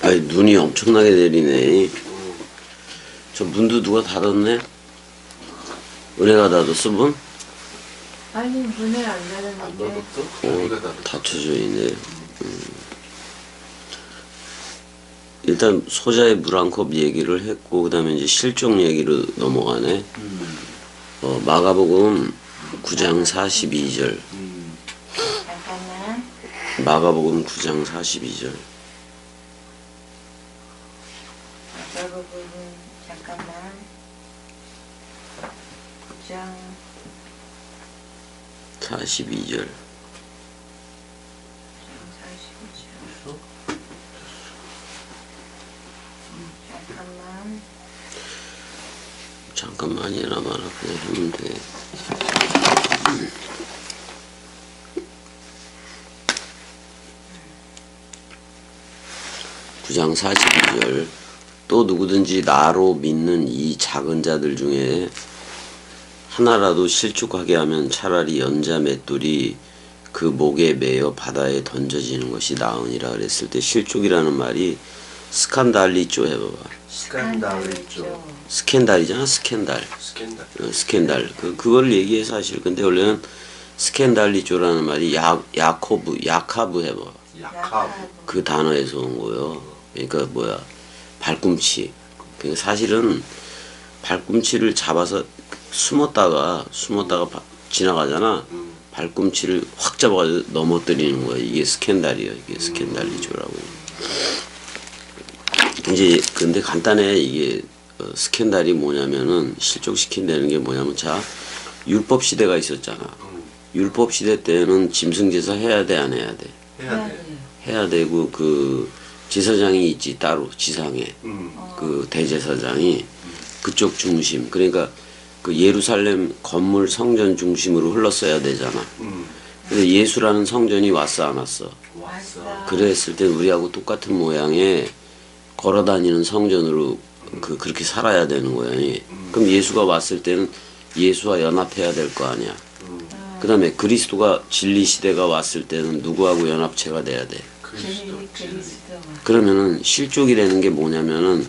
아이, 눈이 엄청나게 내리네. 저 문도 누가 닫았네? 은혜가 닫았어, 문? 아니 문을 안 닫았는데. 닫혀져 있네. 일단 소자의 물 한 컵 얘기를 했고, 그 다음에 이제 실종 얘기로 넘어가네. 마가복음 9장 42절. 잠깐만. 마가복음 9장 42절. 마가복음 잠깐만. 9장 42절. 42절. 잠깐만. 잠깐만이나 마나 그냥 하면 돼. 구장 42절. 또 누구든지 나로 믿는 이 작은 자들 중에 하나라도 실족하게 하면 차라리 연자 맷돌이 그 목에 매여 바다에 던져지는 것이 나으니라 그랬을 때 실족이라는 말이 스칸달리조 해봐봐. 스칸달이죠. 스캔달이잖아. 스캔달. 스캔달. 스캔달. 그걸 얘기해 사실. 근데 원래는 스캔달리조라는 말이 야카브 해봐. 약하고. 그 단어에서 온 거예요. 그러니까 뭐야, 발꿈치. 그러니까 사실은 발꿈치를 잡아서 숨었다가 지나가잖아. 발꿈치를 확 잡아가지고 넘어뜨리는 거야. 이게 스캔달이에요. 이게 스캔달리조라고. 이제 근데 간단해. 이게 스캔달이 뭐냐면은 실족시킨다는 게 뭐냐면, 자, 율법 시대가 있었잖아. 율법 시대 때는 짐승제사 해야 돼, 안 해야 돼? 해야 돼. 해야 되고, 그 제사장이 있지 따로 지상에. 그 대제사장이 그쪽 중심. 그러니까 그 예루살렘 건물 성전 중심으로 흘렀어야 되잖아. 근데 예수라는 성전이 왔어, 안 왔어? 왔어. 그랬을 때 우리하고 똑같은 모양의 걸어다니는 성전으로 그렇게 살아야 되는 거야. 그럼 예수가 왔을 때는 예수와 연합해야 될 거 아니야. 그 다음에 그리스도가 진리 시대가 왔을 때는 누구하고 연합체가 돼야 돼. 그리스도. 그러면은 실족이라는 게 뭐냐면은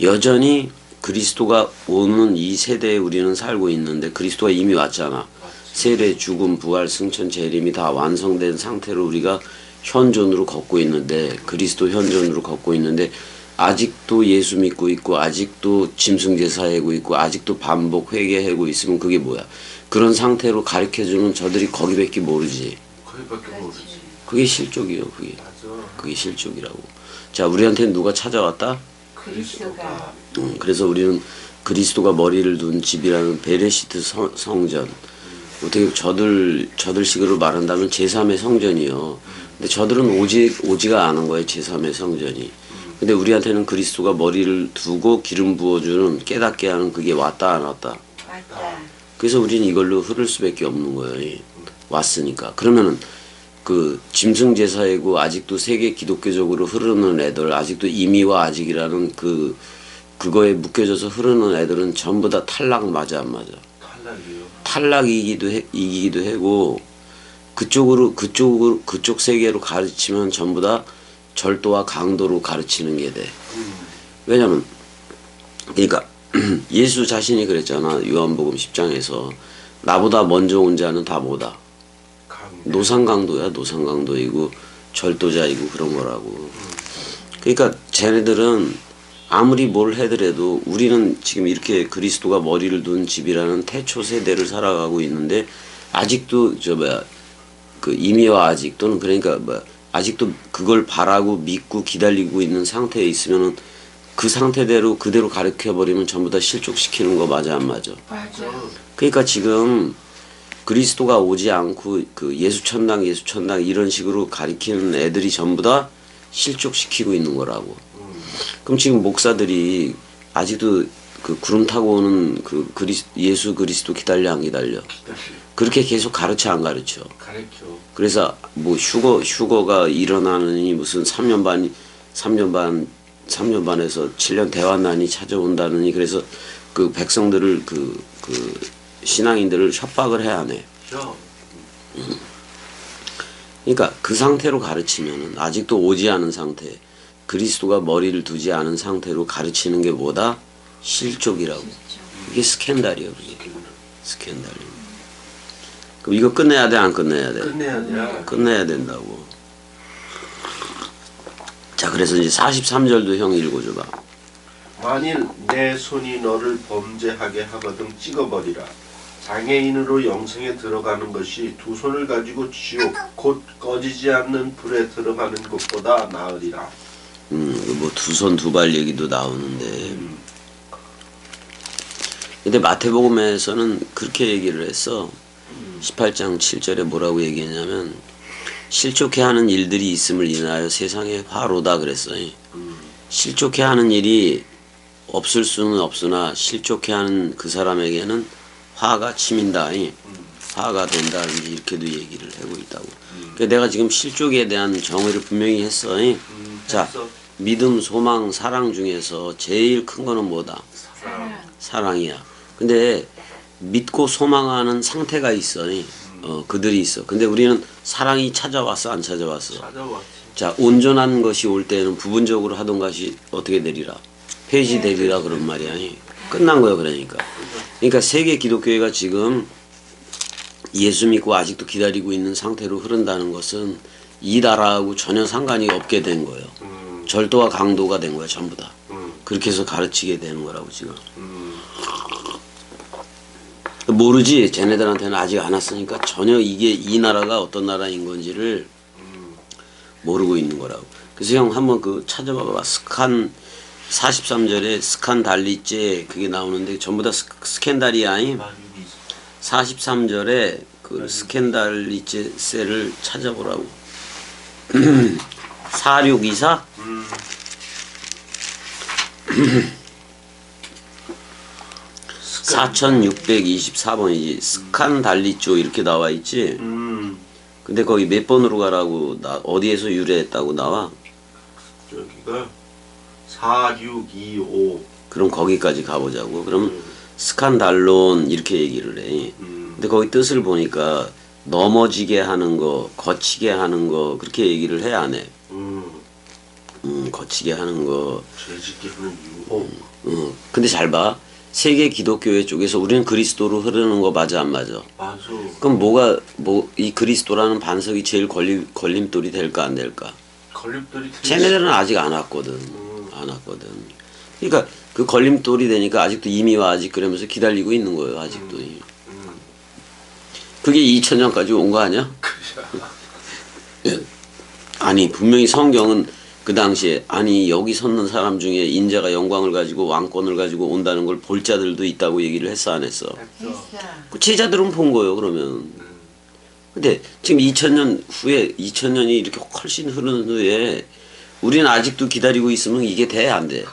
여전히 그리스도가 오는 이 세대에 우리는 살고 있는데 그리스도가 이미 왔잖아. 세례, 죽음, 부활, 승천, 재림이 다 완성된 상태로 우리가 현존으로 걷고 있는데, 그리스도 현존으로 걷고 있는데 아직도 예수 믿고 있고 아직도 짐승제사하고 있고 아직도 반복 회개하고 있으면 그게 뭐야? 그런 상태로 가르쳐주는 저들이 거기밖에 모르지. 거기밖에 모르지. 그게 실족이에요. 그게. 맞아. 그게 실족이라고. 자, 우리한테는 누가 찾아왔다? 그리스도가. 그래서 우리는 그리스도가 머리를 둔 집이라는 베레시트 성전. 어떻게 저들식으로 말한다면 제3의 성전이요. 근데 저들은 오지가 않은 거예요. 제3의 성전이. 근데 우리한테는 그리스도가 머리를 두고 기름 부어주는 깨닫게 하는 그게 왔다 안 왔다. 왔다. 그래서 우리는 이걸로 흐를 수밖에 없는 거예요. 왔으니까. 그러면은 그 짐승 제사이고 아직도 세계 기독교적으로 흐르는 애들, 아직도 임의와 아직이라는 그거에 묶여져서 흐르는 애들은 전부 다 탈락 맞아 안 맞아? 탈락이요. 탈락이기도 하고 그쪽 세계로 가르치면 전부 다 절도와 강도로 가르치는 게 돼. 왜냐면 그러니까 예수 자신이 그랬잖아. 요한복음 10장에서 나보다 먼저 온 자는 다 뭐다? 노상강도야. 노상강도이고 절도자이고 그런 거라고. 그러니까 쟤네들은 아무리 뭘 해더라도 우리는 지금 이렇게 그리스도가 머리를 둔 집이라는 태초 세대를 살아가고 있는데 아직도 그 임의와 아직 또는 그러니까 아직도 그걸 바라고 믿고 기다리고 있는 상태에 있으면은 그 상태대로 그대로 가르쳐 버리면 전부 다 실족시키는 거 맞아 안 맞아? 맞아. 그러니까 지금 그리스도가 오지 않고 그 예수 천당 이런 식으로 가리키는 애들이 전부 다 실족시키고 있는 거라고. 그럼 지금 목사들이 아직도 그 구름 타고 오는 그 예수 그리스도 기다려 안 기다려? 그렇게 계속 가르쳐 안 가르쳐? 가르쳐. 그래서 뭐 휴거가 일어나느니 무슨 3년 반에서 7년 대환난이 찾아온다느니 그래서 그 백성들을 그 신앙인들을 협박을 해야 하네. 그러니까 그 상태로 가르치면은 아직도 오지 않은 상태. 그리스도가 머리를 두지 않은 상태로 가르치는 게 뭐다? 실족이라고. 이게 스캔들이에요. 그게. 스캔들. 그럼 이거 끝내야 돼, 안 끝내야 돼? 끝내야 돼. 끝내야 된다고. 자, 그래서 이제 43절도 형 읽어줘봐. 만일 내 손이 너를 범죄하게 하거든 찍어버리라. 장애인으로 영생에 들어가는 것이 두 손을 가지고 지옥 곧 꺼지지 않는 불에 들어가는 것보다 나으리라. 뭐 두 손 두 발 얘기도 나오는데. 근데 마태복음에서는 그렇게 얘기를 했어. 18장 7절에 뭐라고 얘기했냐면 실족해 하는 일들이 있음을 인하여 세상에 화로다 그랬어요. 실족해 하는 일이 없을 수는 없으나 실족해 하는 그 사람에게는 화가 치민다. 화가 된다. 이렇게도 얘기를 하고 있다고. 그러니까 내가 지금 실족에 대한 정의를 분명히 했어. 자, 믿음, 소망, 사랑 중에서 제일 큰 거는 뭐다? 사랑이야. 근데 믿고 소망하는 상태가 있어. 그들이 있어. 근데 우리는 사랑이 찾아왔어, 안 찾아왔어? 찾아왔지. 자, 온전한 것이 올 때는 부분적으로 하던 것이 어떻게 되리라? 폐지되리라 그런 말이야. 끝난 거야, 그러니까. 그러니까 세계 기독교회가 지금 예수 믿고 아직도 기다리고 있는 상태로 흐른다는 것은 이 나라하고 전혀 상관이 없게 된 거예요. 절도와 강도가 된 거야, 전부 다. 그렇게 해서 가르치게 되는 거라고, 지금. 모르지, 쟤네들한테는 아직 안 왔으니까 전혀 이게 이 나라가 어떤 나라인 건지를 모르고 있는 거라고. 그래서 형 한번 그 찾아봐봐. 스칸 43절에 스칸달리제 그게 나오는데 전부 다 스캔달이야. 43절에 그 스캔달리제세를 찾아보라고. 4624? 4624번이지. 스칸달리조 이렇게 나와 있지. 근데 거기 몇 번으로 가라고 어디에서 유래했다고 나와? 여기가 4625. 그럼 거기까지 가보자고. 그럼 스칸달론 이렇게 얘기를 해. 근데 거기 뜻을 보니까 넘어지게 하는 거, 거치게 하는 거 그렇게 얘기를 해, 안 해? 거치게 하는 거. 죄짓게 하는 유혹. 근데 잘 봐. 세계 기독교회 쪽에서 우리는 그리스도로 흐르는 거 맞아, 안 맞아? 맞아. 그럼 이 그리스도라는 반석이 제일 걸림돌이 될까, 안 될까? 걸림돌이 쟤네들은 아직 안 왔거든. 안 왔거든. 그러니까 그 걸림돌이 되니까 아직도 이미 와 아직 그러면서 기다리고 있는 거예요. 아직도. 그게 2000년까지 온 거 아니야? 아니 분명히 성경은 그 당시에 아니 여기 섰는 사람 중에 인자가 영광을 가지고 왕권을 가지고 온다는 걸 볼 자들도 있다고 얘기를 했어, 안 했어? 했어. 그 제자들은 본 거예요, 그러면. 근데 지금 2000년 후에 2000년이 이렇게 훨씬 흐르는 후에 우리는 아직도 기다리고 있으면 이게 돼, 안 돼?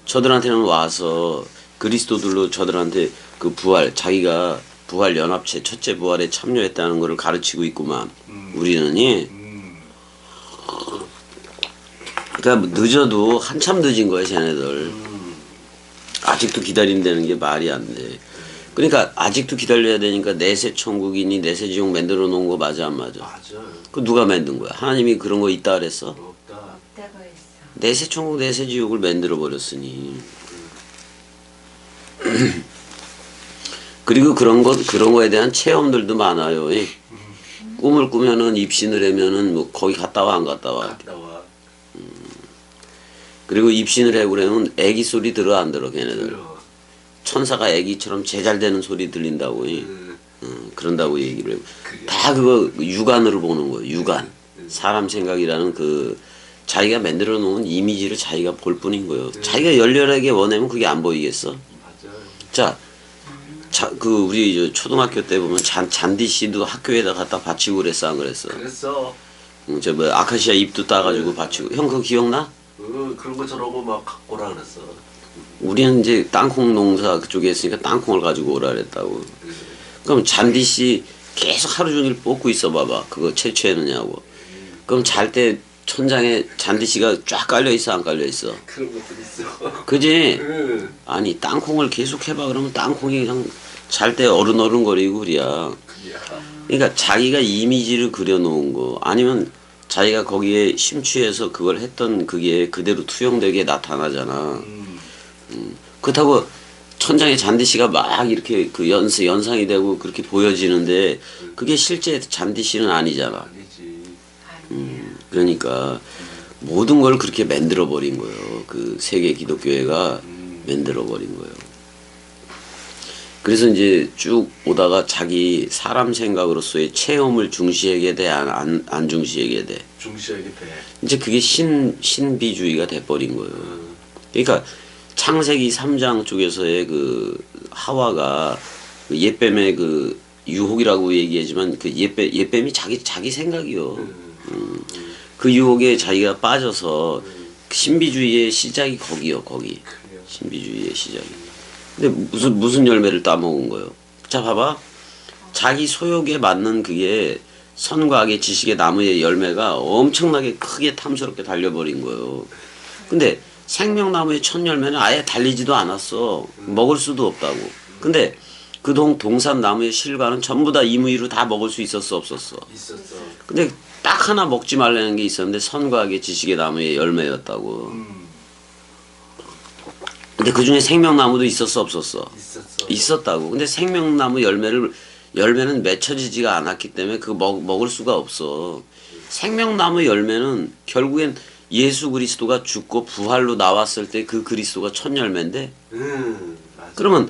저들한테는 와서 그리스도들로 저들한테 그 부활, 자기가 부활 연합체 첫째 부활에 참여했다는 것을 가르치고 있구만. 우리는이. 그러니까 늦어도 한참 늦은 거야, 쟤네들. 아직도 기다린다는 게 말이 안 돼. 그러니까 아직도 기다려야 되니까 내세 천국이니 내세 지옥 만들어 놓은 거 맞아, 안 맞아? 맞아. 그 누가 만든 거야? 하나님이 그런 거 있다 그랬어? 없다. 때가 있어. 내세 천국 내세 지옥을 만들어 버렸으니. 그리고 그런 거에 대한 체험들도 많아요. 꿈을 꾸면은 입신을 하면은 뭐 거기 갔다 와 안 갔다 와. 갔다 와. 그리고 입신을 해 그러면 애기 소리 들어 안 들어 걔네들. 들어. 천사가 애기처럼 제잘되는 소리 들린다고. 그런다고 얘기를 해요. 다 그거 육안으로 보는 거예요. 육안. 사람 생각이라는 그 자기가 만들어 놓은 이미지를 자기가 볼 뿐인 거예요. 자기가 열렬하게 원하면 그게 안 보이겠어? 맞아. 자, 그 우리 저 초등학교 때 보면 잔디 씨도 학교에다 갖다 바치고 그랬어, 안 그랬어? 그랬어. 저 뭐 아카시아 잎도 따가지고 바치고. 형 그거 기억나? 그런 거 저러고 막 갖고 오라 그랬어. 우리는 이제 땅콩 농사 그쪽에 있으니까 땅콩을 가지고 오라 그랬다고. 그럼 잔디 씨 계속 하루 종일 뽑고 있어 봐봐. 그거 채취했느냐고. 그럼 잘 때 천장에 잔디 씨가 쫙 깔려 있어, 안 깔려 있어? 그런 것도 있어. 그지? 응. 아니 땅콩을 계속 해봐 그러면 땅콩이 그냥 잘 때 어른어른거리고 그래야. 그러니까 자기가 이미지를 그려놓은 거 아니면 자기가 거기에 심취해서 그걸 했던 그게 그대로 투영되게 나타나잖아. 그렇다고 천장에 잔디씨가 막 이렇게 그 연상이 되고 그렇게 보여지는데 그게 실제 잔디씨는 아니잖아. 아니지. 아니야. 그러니까 모든 걸 그렇게 만들어 버린 거예요. 그 세계 기독교회가 만들어 버린 거예요. 그래서 이제 쭉 오다가 자기 사람 생각으로서의 체험을 중시하게 돼, 안 중시하게 돼. 중시하게 돼. 이제 그게 신비주의가 돼버린 거예요. 그러니까 창세기 3장 쪽에서의 그 하와가 그 옛뱀의 그 유혹이라고 얘기하지만 그 옛뱀이 자기 생각이요. 그 유혹에 자기가 빠져서 신비주의의 시작이 거기요, 거기. 그래요. 신비주의의 시작이. 근데 무슨 열매를 따먹은 거예요? 자, 봐봐. 자기 소욕에 맞는 그게 선과 악의 지식의 나무의 열매가 엄청나게 크게 탐스럽게 달려버린 거예요. 근데 생명나무의 첫 열매는 아예 달리지도 않았어. 먹을 수도 없다고. 근데 그 동산 나무의 실과는 전부 다 임의로 다 먹을 수 있었어, 없었어? 있었어. 근데 딱 하나 먹지 말라는 게 있었는데 선과 악의 지식의 나무의 열매였다고. 근데 그 중에 생명나무도 있었어, 없었어? 있었어. 있었다고. 근데 생명나무 열매는 맺혀지지가 않았기 때문에 그거 먹을 수가 없어. 생명나무 열매는 결국엔 예수 그리스도가 죽고 부활로 나왔을 때 그 그리스도가 첫 열매인데. 맞아. 그러면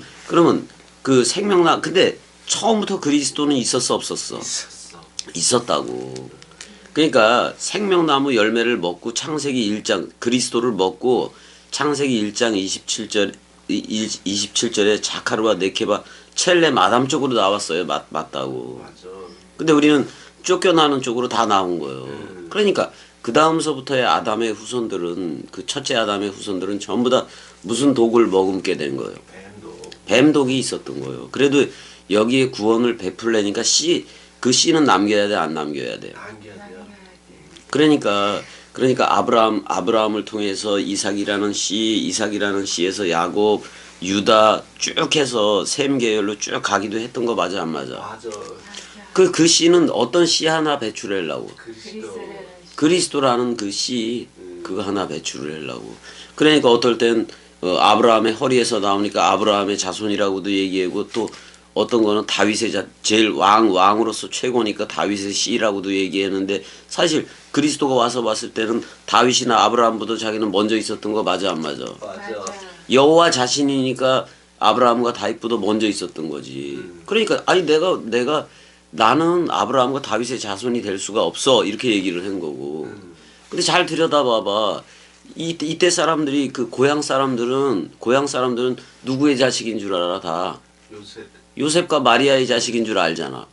그 근데 처음부터 그리스도는 있었어, 없었어? 있었어. 있었다고. 그러니까 생명나무 열매를 먹고 창세기 1장 그리스도를 먹고 창세기 1장 27절에 자카르와 네케바 첼렘 아담 쪽으로 나왔어요. 맞다고. 맞아. 근데 우리는 쫓겨나는 쪽으로 다 나온 거예요. 그러니까 그 다음서부터의 아담의 후손들은 그 첫째 아담의 후손들은 전부 다 무슨 독을 머금게 된 거예요. 뱀도. 뱀독이 있었던 거예요. 그래도 여기에 구원을 베풀려니까 그 씨는 남겨야 돼, 안 남겨야 돼. 안겨야 돼요. 그러니까 아브라함을 통해서 이삭이라는 씨에서 야곱, 유다 쭉 해서 셈 계열로 쭉 가기도 했던 거 맞아, 안 맞아? 맞아. 그 씨는 어떤 씨 하나 배출하려고. 그리스도. 그리스도라는 그 씨, 그거 하나 배출을 하려고. 그러니까 어떨 땐 아브라함의 허리에서 나오니까 아브라함의 자손이라고도 얘기하고 또 어떤 거는 다윗의 제일 왕으로서 최고니까 다윗의 씨라고도 얘기했는데 사실 그리스도가 와서 봤을 때는 다윗이나 아브라함보다 자기는 먼저 있었던 거 맞아, 안 맞아? 맞아. 여호와 자신이니까 아브라함과 다윗보다 먼저 있었던 거지. 그러니까 아니 나는 아브라함과 다윗의 자손이 될 수가 없어 이렇게 얘기를 한 거고. 근데 잘 들여다봐봐. 이때 사람들이 그 고향 사람들은 누구의 자식인 줄 알아 다. 요셉. 요셉과 마리아의 자식인 줄 알잖아.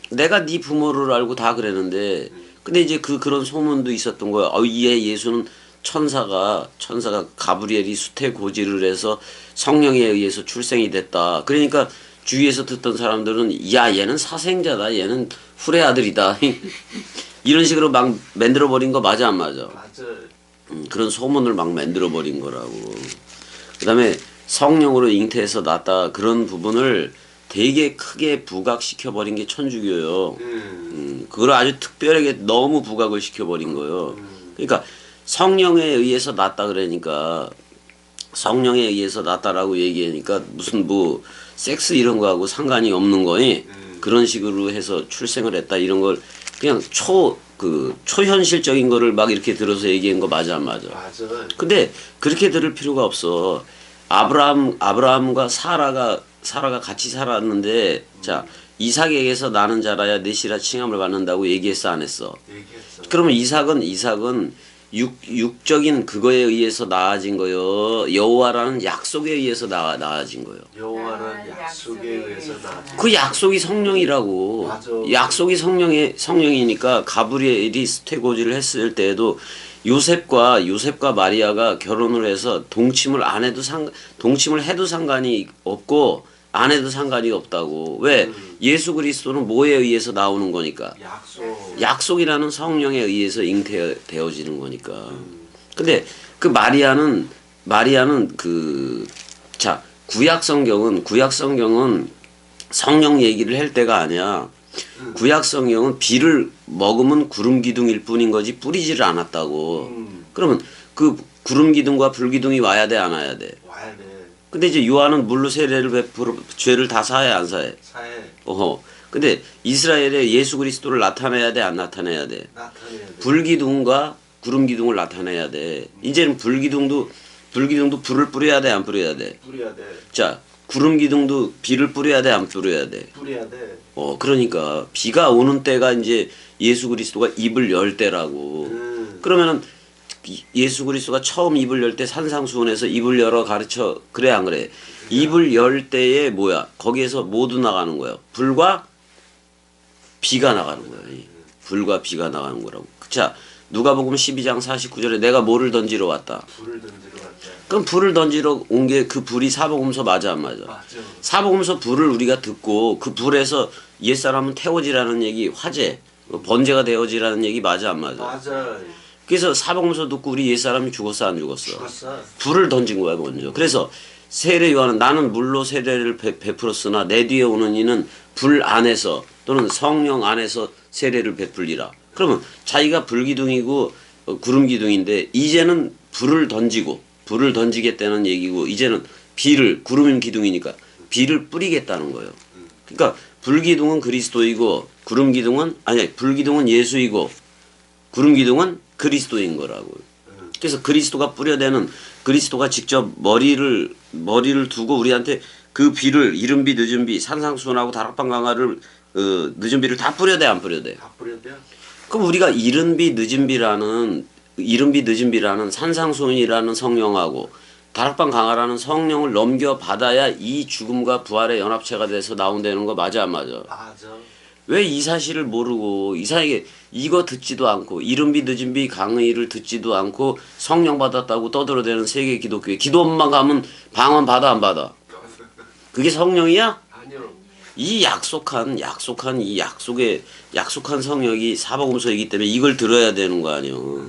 내가 네 부모를 알고 다 그랬는데 근데 이제 그런 소문도 있었던 거야. 예수는 천사가 가브리엘이 수태 고지를 해서 성령에 의해서 출생이 됐다. 그러니까 주위에서 듣던 사람들은 야 얘는 사생자다. 얘는 후레 아들이다. 이런 식으로 막 만들어 버린 거 맞아, 안 맞아? 맞아. 그런 소문을 막 만들어 버린 거라고. 그다음에 성령으로 잉태해서 낳았다 그런 부분을 되게 크게 부각시켜 버린 게 천주교요. 그걸 아주 특별하게 너무 부각을 시켜 버린 거예요. 그러니까 성령에 의해서 낳았다 그러니까 성령에 의해서 낳았다라고 얘기하니까 무슨 뭐 섹스 이런 거하고 상관이 없는 거니 그런 식으로 해서 출생을 했다 이런 걸 그냥 초현실적인 거를 막 이렇게 들어서 얘기한 거 맞아, 안 맞아? 맞아. 근데 그렇게 들을 필요가 없어. 아브라함과 사라가 같이 살았는데 자 이삭에게서 나는 자라야 내시라 칭함을 받는다고 얘기했어, 안 했어? 얘기했어. 그러면 이삭은 육적인 그거에 의해서 나아진 거요. 여호와라는 약속에 의해서 나아진 거요. 여호와는 약속에 의해서 나지. 그 약속이 성령이라고. 맞아. 약속이 성령이니까 가브리엘이 스테고지를 했을 때에도 요셉과 마리아가 결혼을 해서 동침을 해도 상관이 없고 안 해도 상관이 없다고. 왜? 예수 그리스도는 뭐에 의해서 나오는 거니까. 약속이라는 성령에 의해서 잉태되어지는 거니까. 근데 그 마리아는 구약 성경은 성령 얘기를 할 때가 아니야. 구약 성경은 비를 먹으면 구름 기둥일 뿐인 거지 뿌리지를 않았다고. 그러면 그 구름 기둥과 불 기둥이 와야 돼 안 와야 돼? 와야 돼. 근데 이제 요한은 물로 세례를 베풀어 죄를 다 사해 안 사해? 사해. 어허. 근데 이스라엘에 예수 그리스도를 나타내야 돼 안 나타내야 돼? 나타내야 돼. 불 기둥과 구름 기둥을 나타내야 돼. 이제는 불 기둥도 불을 뿌려야 돼 안 뿌려야 돼? 뿌려야 돼. 자, 구름 기둥도 비를 뿌려야 돼 안 뿌려야 돼? 뿌려야 돼. 그러니까 비가 오는 때가 이제 예수 그리스도가 입을 열 때라고. 그러면은 예수 그리스도가 처음 입을 열 때 산상수훈에서 입을 열어 가르쳐 그래 안 그래? 입을 열 때에 뭐야? 거기에서 모두 나가는 거야. 불과 비가 나가는 거야. 불과 비가 나가는 거라고. 자, 누가복음 12장 49절에 내가 뭐를 던지러 왔다. 불을 던지러 왔다. 그럼 불을 던지러 온 게 그 불이 사복음서 맞아 안 맞아? 맞아. 사복음서 불을 우리가 듣고 그 불에서 옛사람은 태워지라는 얘기 화재 번제가 되어지라는 얘기 맞아 안 맞아? 맞아. 그래서 사복음서 듣고 우리 옛사람이 죽었어 안 죽었어? 죽었어. 불을 던진 거야 먼저. 그래서 세례 요한은 나는 물로 세례를 베풀었으나 내 뒤에 오는 이는 불 안에서 또는 성령 안에서 세례를 베풀리라. 그러면 자기가 불기둥이고 구름 기둥인데 이제는 불을 던지겠다는 얘기고 이제는 비를 구름 기둥이니까 비를 뿌리겠다는 거예요. 그러니까 불기둥은 그리스도이고 구름 기둥은 아니 불기둥은 예수이고 구름 기둥은 그리스도인 거라고. 그래서 그리스도가 뿌려대는 그리스도가 직접 머리를 두고 우리한테 그 비를 이른 비 늦은 비 산상수훈하고 다락방 강화를 늦은 비를 다 뿌려대 안 뿌려대? 다 뿌려야 돼. 그럼 우리가 이른 비 늦은 비라는 산상수훈이라는 성령하고 다락방 강화라는 성령을 넘겨받아야 이 죽음과 부활의 연합체가 돼서 나온다는 거 맞아 안 맞아? 맞아. 왜 이 사실을 모르고 이상하게 이거 듣지도 않고 이른 비 늦은 비 강의를 듣지도 않고 성령 받았다고 떠들어대는 세계 기독교에 기도만 가면 방언 받아 안 받아? 그게 성령이야? 아니요. 이 약속한 이 약속한 성령이 사복음서이기 때문에 이걸 들어야 되는 거 아니요?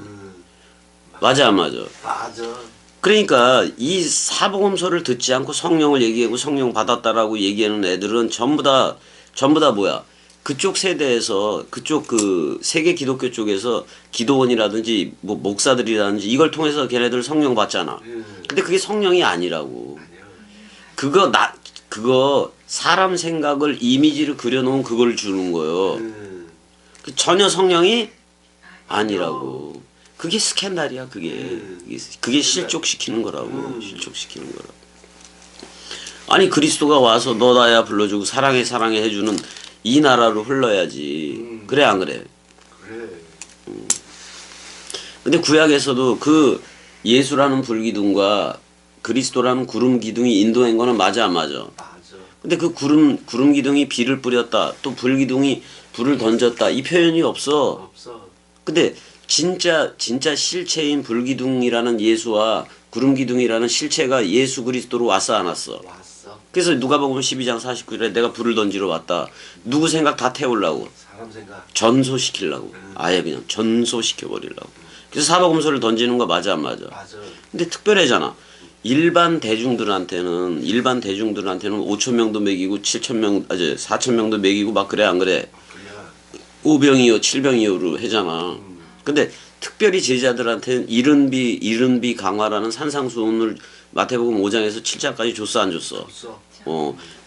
맞아 안 맞아? 맞아. 그러니까 이 사복음서를 듣지 않고 성령을 얘기하고 성령 받았다라고 얘기하는 애들은 전부 다 뭐야? 그쪽 세대에서 그쪽 그 세계 기독교 쪽에서 기도원이라든지 뭐 목사들이라든지 이걸 통해서 걔네들 성령 받잖아. 근데 그게 성령이 아니라고. 그거 사람 생각을 이미지를 그려놓은 그걸 주는 거예요. 그 전혀 성령이 아니라고. 그게 스캔들이야. 그게 실족시키는 거라고. 실족시키는 거라고. 아니 그리스도가 와서 너 나야 불러주고 사랑해 해주는 이 나라로 흘러야지. 그래 안 그래? 그래. 근데 구약에서도 그 예수라는 불기둥과 그리스도라는 구름 기둥이 인도한 거는 맞아 안 맞아? 맞아. 근데 그 구름 기둥이 비를 뿌렸다. 또 불 기둥이 불을 던졌다. 이 표현이 없어. 없어. 근데 진짜 실체인 불 기둥이라는 예수와 구름 기둥이라는 실체가 예수 그리스도로 왔어 안 왔어? 왔어. 그래서 누가복음 12장 49절에 내가 불을 던지러 왔다. 누구 생각 다 태우려고. 사람 생각. 전소시키려고. 아예 그냥 전소시켜버리려고. 그래서 사복음서를 던지는 거 맞아 안 맞아? 맞아. 근데 특별하잖아. 일반 대중들한테는 5천 명도 먹이고 4천 명도 먹이고 막 그래 안 그래? 그래. 5병이요 7병이요로 하잖아. 근데 특별히 제자들한테는 이른 비 강화라는 산상수훈을 마태복음 5장에서 7장까지 줬어 안 줬어? 없어.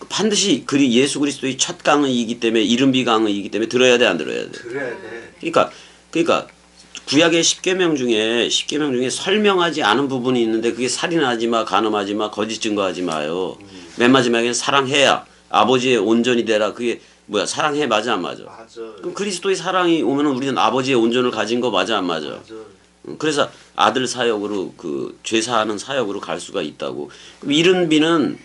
반드시 예수 그리스도의 첫 강의이기 때문에 이른 비 강의이기 때문에 들어야 돼 안 들어야 돼? 그래야 돼. 그러니까 구약의 10계명 중에 설명하지 않은 부분이 있는데 그게 살인하지 마, 간음하지 마, 거짓 증거하지 마요. 맨 마지막에는 사랑해야 아버지의 온전이 되라. 그게 뭐야? 사랑해 맞아 안 맞아? 맞아. 그럼 그리스도의 사랑이 오면은 우리는 아버지의 온전을 가진 거 맞아 안 맞아? 맞아. 그래서 아들 사역으로 그 죄사하는 사역으로 갈 수가 있다고. 그럼 이른 비는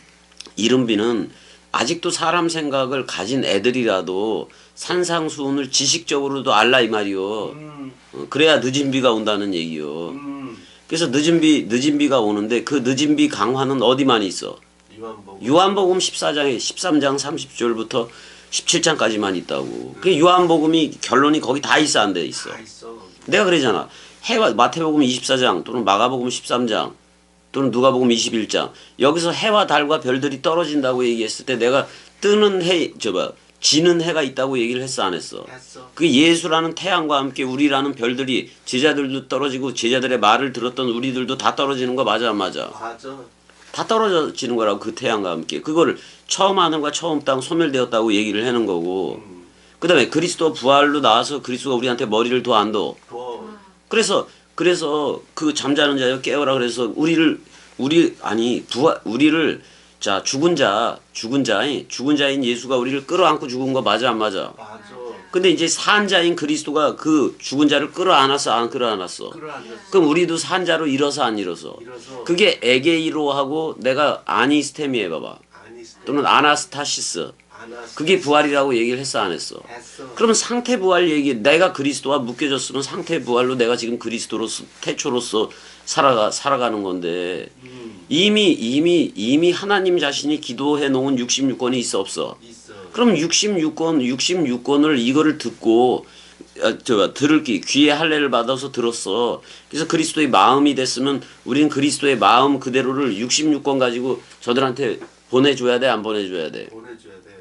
아직도 사람 생각을 가진 애들이라도 산상수훈을 지식적으로도 알라 이 말이요. 그래야 늦은 비가 온다는 얘기요. 그래서 늦은 비가 오는데 그 늦은 비 강화는 어디만 있어? 요한복음 14장에 13장 30절부터 17장까지만 있다고. 그 요한복음이 결론이 거기 다 있어 안 돼 있어. 다 있어. 내가 그러잖아. 해와 마태복음 24장 또는 마가복음 13장 또는 누가복음 21장 여기서 해와 달과 별들이 떨어진다고 얘기했을 때 내가 지는 해가 있다고 얘기를 했어 안 했어? 했어. 그 예수라는 태양과 함께 우리라는 별들이 제자들도 떨어지고 제자들의 말을 들었던 우리들도 다 떨어지는 거 맞아 안 맞아? 맞아. 다 떨어지는 거라고 그 태양과 함께 그거를 처음 하늘과 처음 땅 소멸되었다고 얘기를 하는 거고 그 다음에 그리스도 부활로 나와서 그리스도가 우리한테 머리를 더 안 둬. 더 그래서 그 잠자는 자여 깨어라 그래서 우리를 자 죽은 자인 예수가 우리를 끌어안고 죽은 거 맞아 안 맞아? 맞아. 근데 이제 산 자인 그리스도가 그 죽은 자를 끌어안았어 안 끌어안았어? 끌어안았어. 그럼 우리도 산 자로 일어서 안 일어서? 일어서 그게 에게이로하고 내가 아니스템이 해봐봐. 아니스 또는 아나스타시스. 아나스 그게 부활이라고 얘기를 했어 안 했어? 했어. 그러면 상태 부활 얘기 내가 그리스도와 묶여졌으면 상태 부활로 내가 지금 그리스도로서 태초로서 살아가는 건데 이미 하나님 자신이 기도해 놓은 66권이 있어 없어? 있어. 그럼 66권을 이거를 듣고 들을 귀의 할례를 받아서 들었어. 그래서 그리스도의 마음이 됐으면 우리는 그리스도의 마음 그대로를 66권 가지고 저들한테 보내줘야 돼 안 보내줘야 돼? 보내줘야 돼.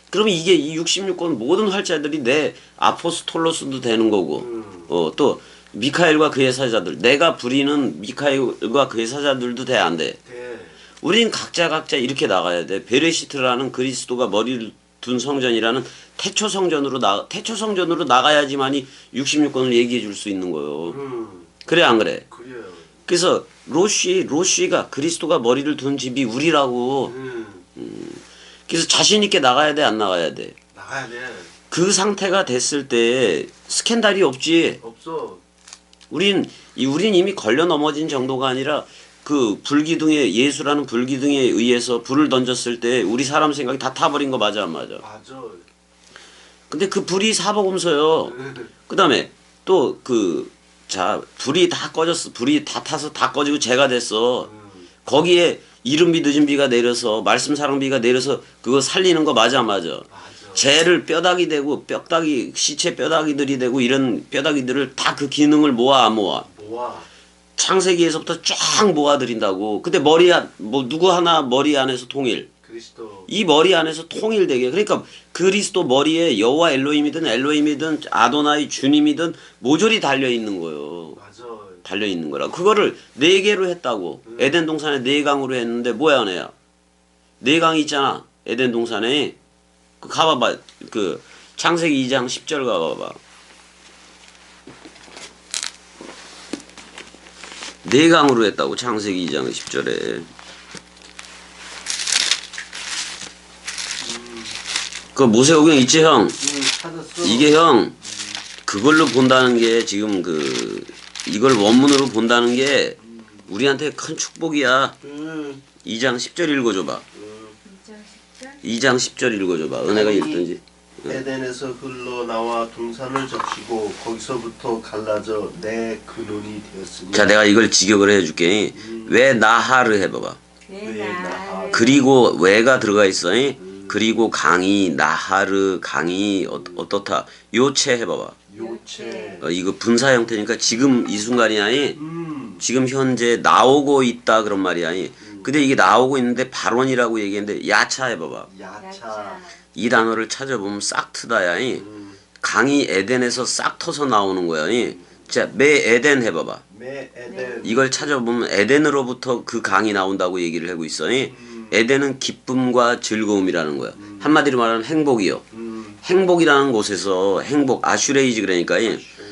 그러면 이게 이 66권 모든 활자들이 내 아포스톨로스도 되는 거고 또 미카엘과 그의 사자들 내가 부리는 미카엘과 그의 사자들도 돼 안 돼? 돼. 우린 각자 이렇게 나가야 돼. 베레시트라는 그리스도가 머리를 둔 성전이라는 태초 성전으로 나가야지만이 66권을 얘기해 줄 수 있는 거예요. 그래 안 그래? 그래요. 그래서 로쉬가 그리스도가 머리를 둔 집이 우리라고. 그래서 자신 있게 나가야 돼 안 나가야 돼? 나가야 돼. 그 상태가 됐을 때 스캔들이 없지. 없어. 우린 이미 걸려 넘어진 정도가 아니라 그 예수라는 불기둥에 의해서 불을 던졌을 때 우리 사람 생각이 다 타버린 거 맞아 안 맞아? 맞아. 근데 그 불이 사복음서요. 그 다음에 또 불이 다 꺼졌어. 불이 다 타서 다 꺼지고 재가 됐어. 거기에 이른비 늦은비가 내려서 말씀 사랑비가 내려서 그거 살리는 거 맞아 안 맞아? 맞아. 재를 뼈다귀 되고 시체 뼈다귀들이 되고 이런 뼈다귀들을 다 그 기능을 모아 안 모아? 모아. 창세기에서부터 쫙 모아드린다고. 근데 누구 하나 머리 안에서 통일. 그리스도. 이 머리 안에서 통일되게. 그러니까 그리스도 머리에 여호와 엘로힘이든 아도나이 주님이든 모조리 달려 있는 거예요. 맞아. 달려 있는 거라. 그거를 4개로 했다고. 에덴 동산에 4강으로 했는데 뭐야 너야? 4강이 있잖아. 에덴 동산에. 가봐봐. 창세기 2장 10절 가봐봐. 4강으로 했다고 창세기 2장 10절에. 그 모세오경 있지 형? 찾았어. 이게 형 그걸로 본다는 게 지금 이걸 원문으로 본다는 게 우리한테 큰 축복이야. 2장 10절 읽어줘봐. 2장 10절 읽어줘봐. 은혜가 읽든지. 에덴에서 흘러나와 동산을 적시고 거기서부터 갈라져 내 근원이 되었으니. 자 내가 이걸 직역을 해줄게. 왜 나하를 해봐봐. 왜 나를 그리고 왜가 들어가 있어. 그리고 강이 나하르 강이 어떻다. 요체 해봐봐. 요체. 이거 분사 형태니까 지금 이 순간이 아니 지금 현재 나오고 있다 그런 말이 아니. 근데 이게 나오고 있는데 발원이라고 얘기했는데 야차 해봐봐. 야차. 이 단어를 찾아보면 싹 트다야. 강이 에덴에서 싹 터서 나오는 거야. 자, 매 에덴 해봐봐. 매 에덴. 이걸 찾아보면 에덴으로부터 그 강이 나온다고 얘기를 하고 있어. 에덴은 기쁨과 즐거움이라는 거야. 한마디로 말하면 행복이요. 행복이라는 곳에서 아슈레이지 그러니까.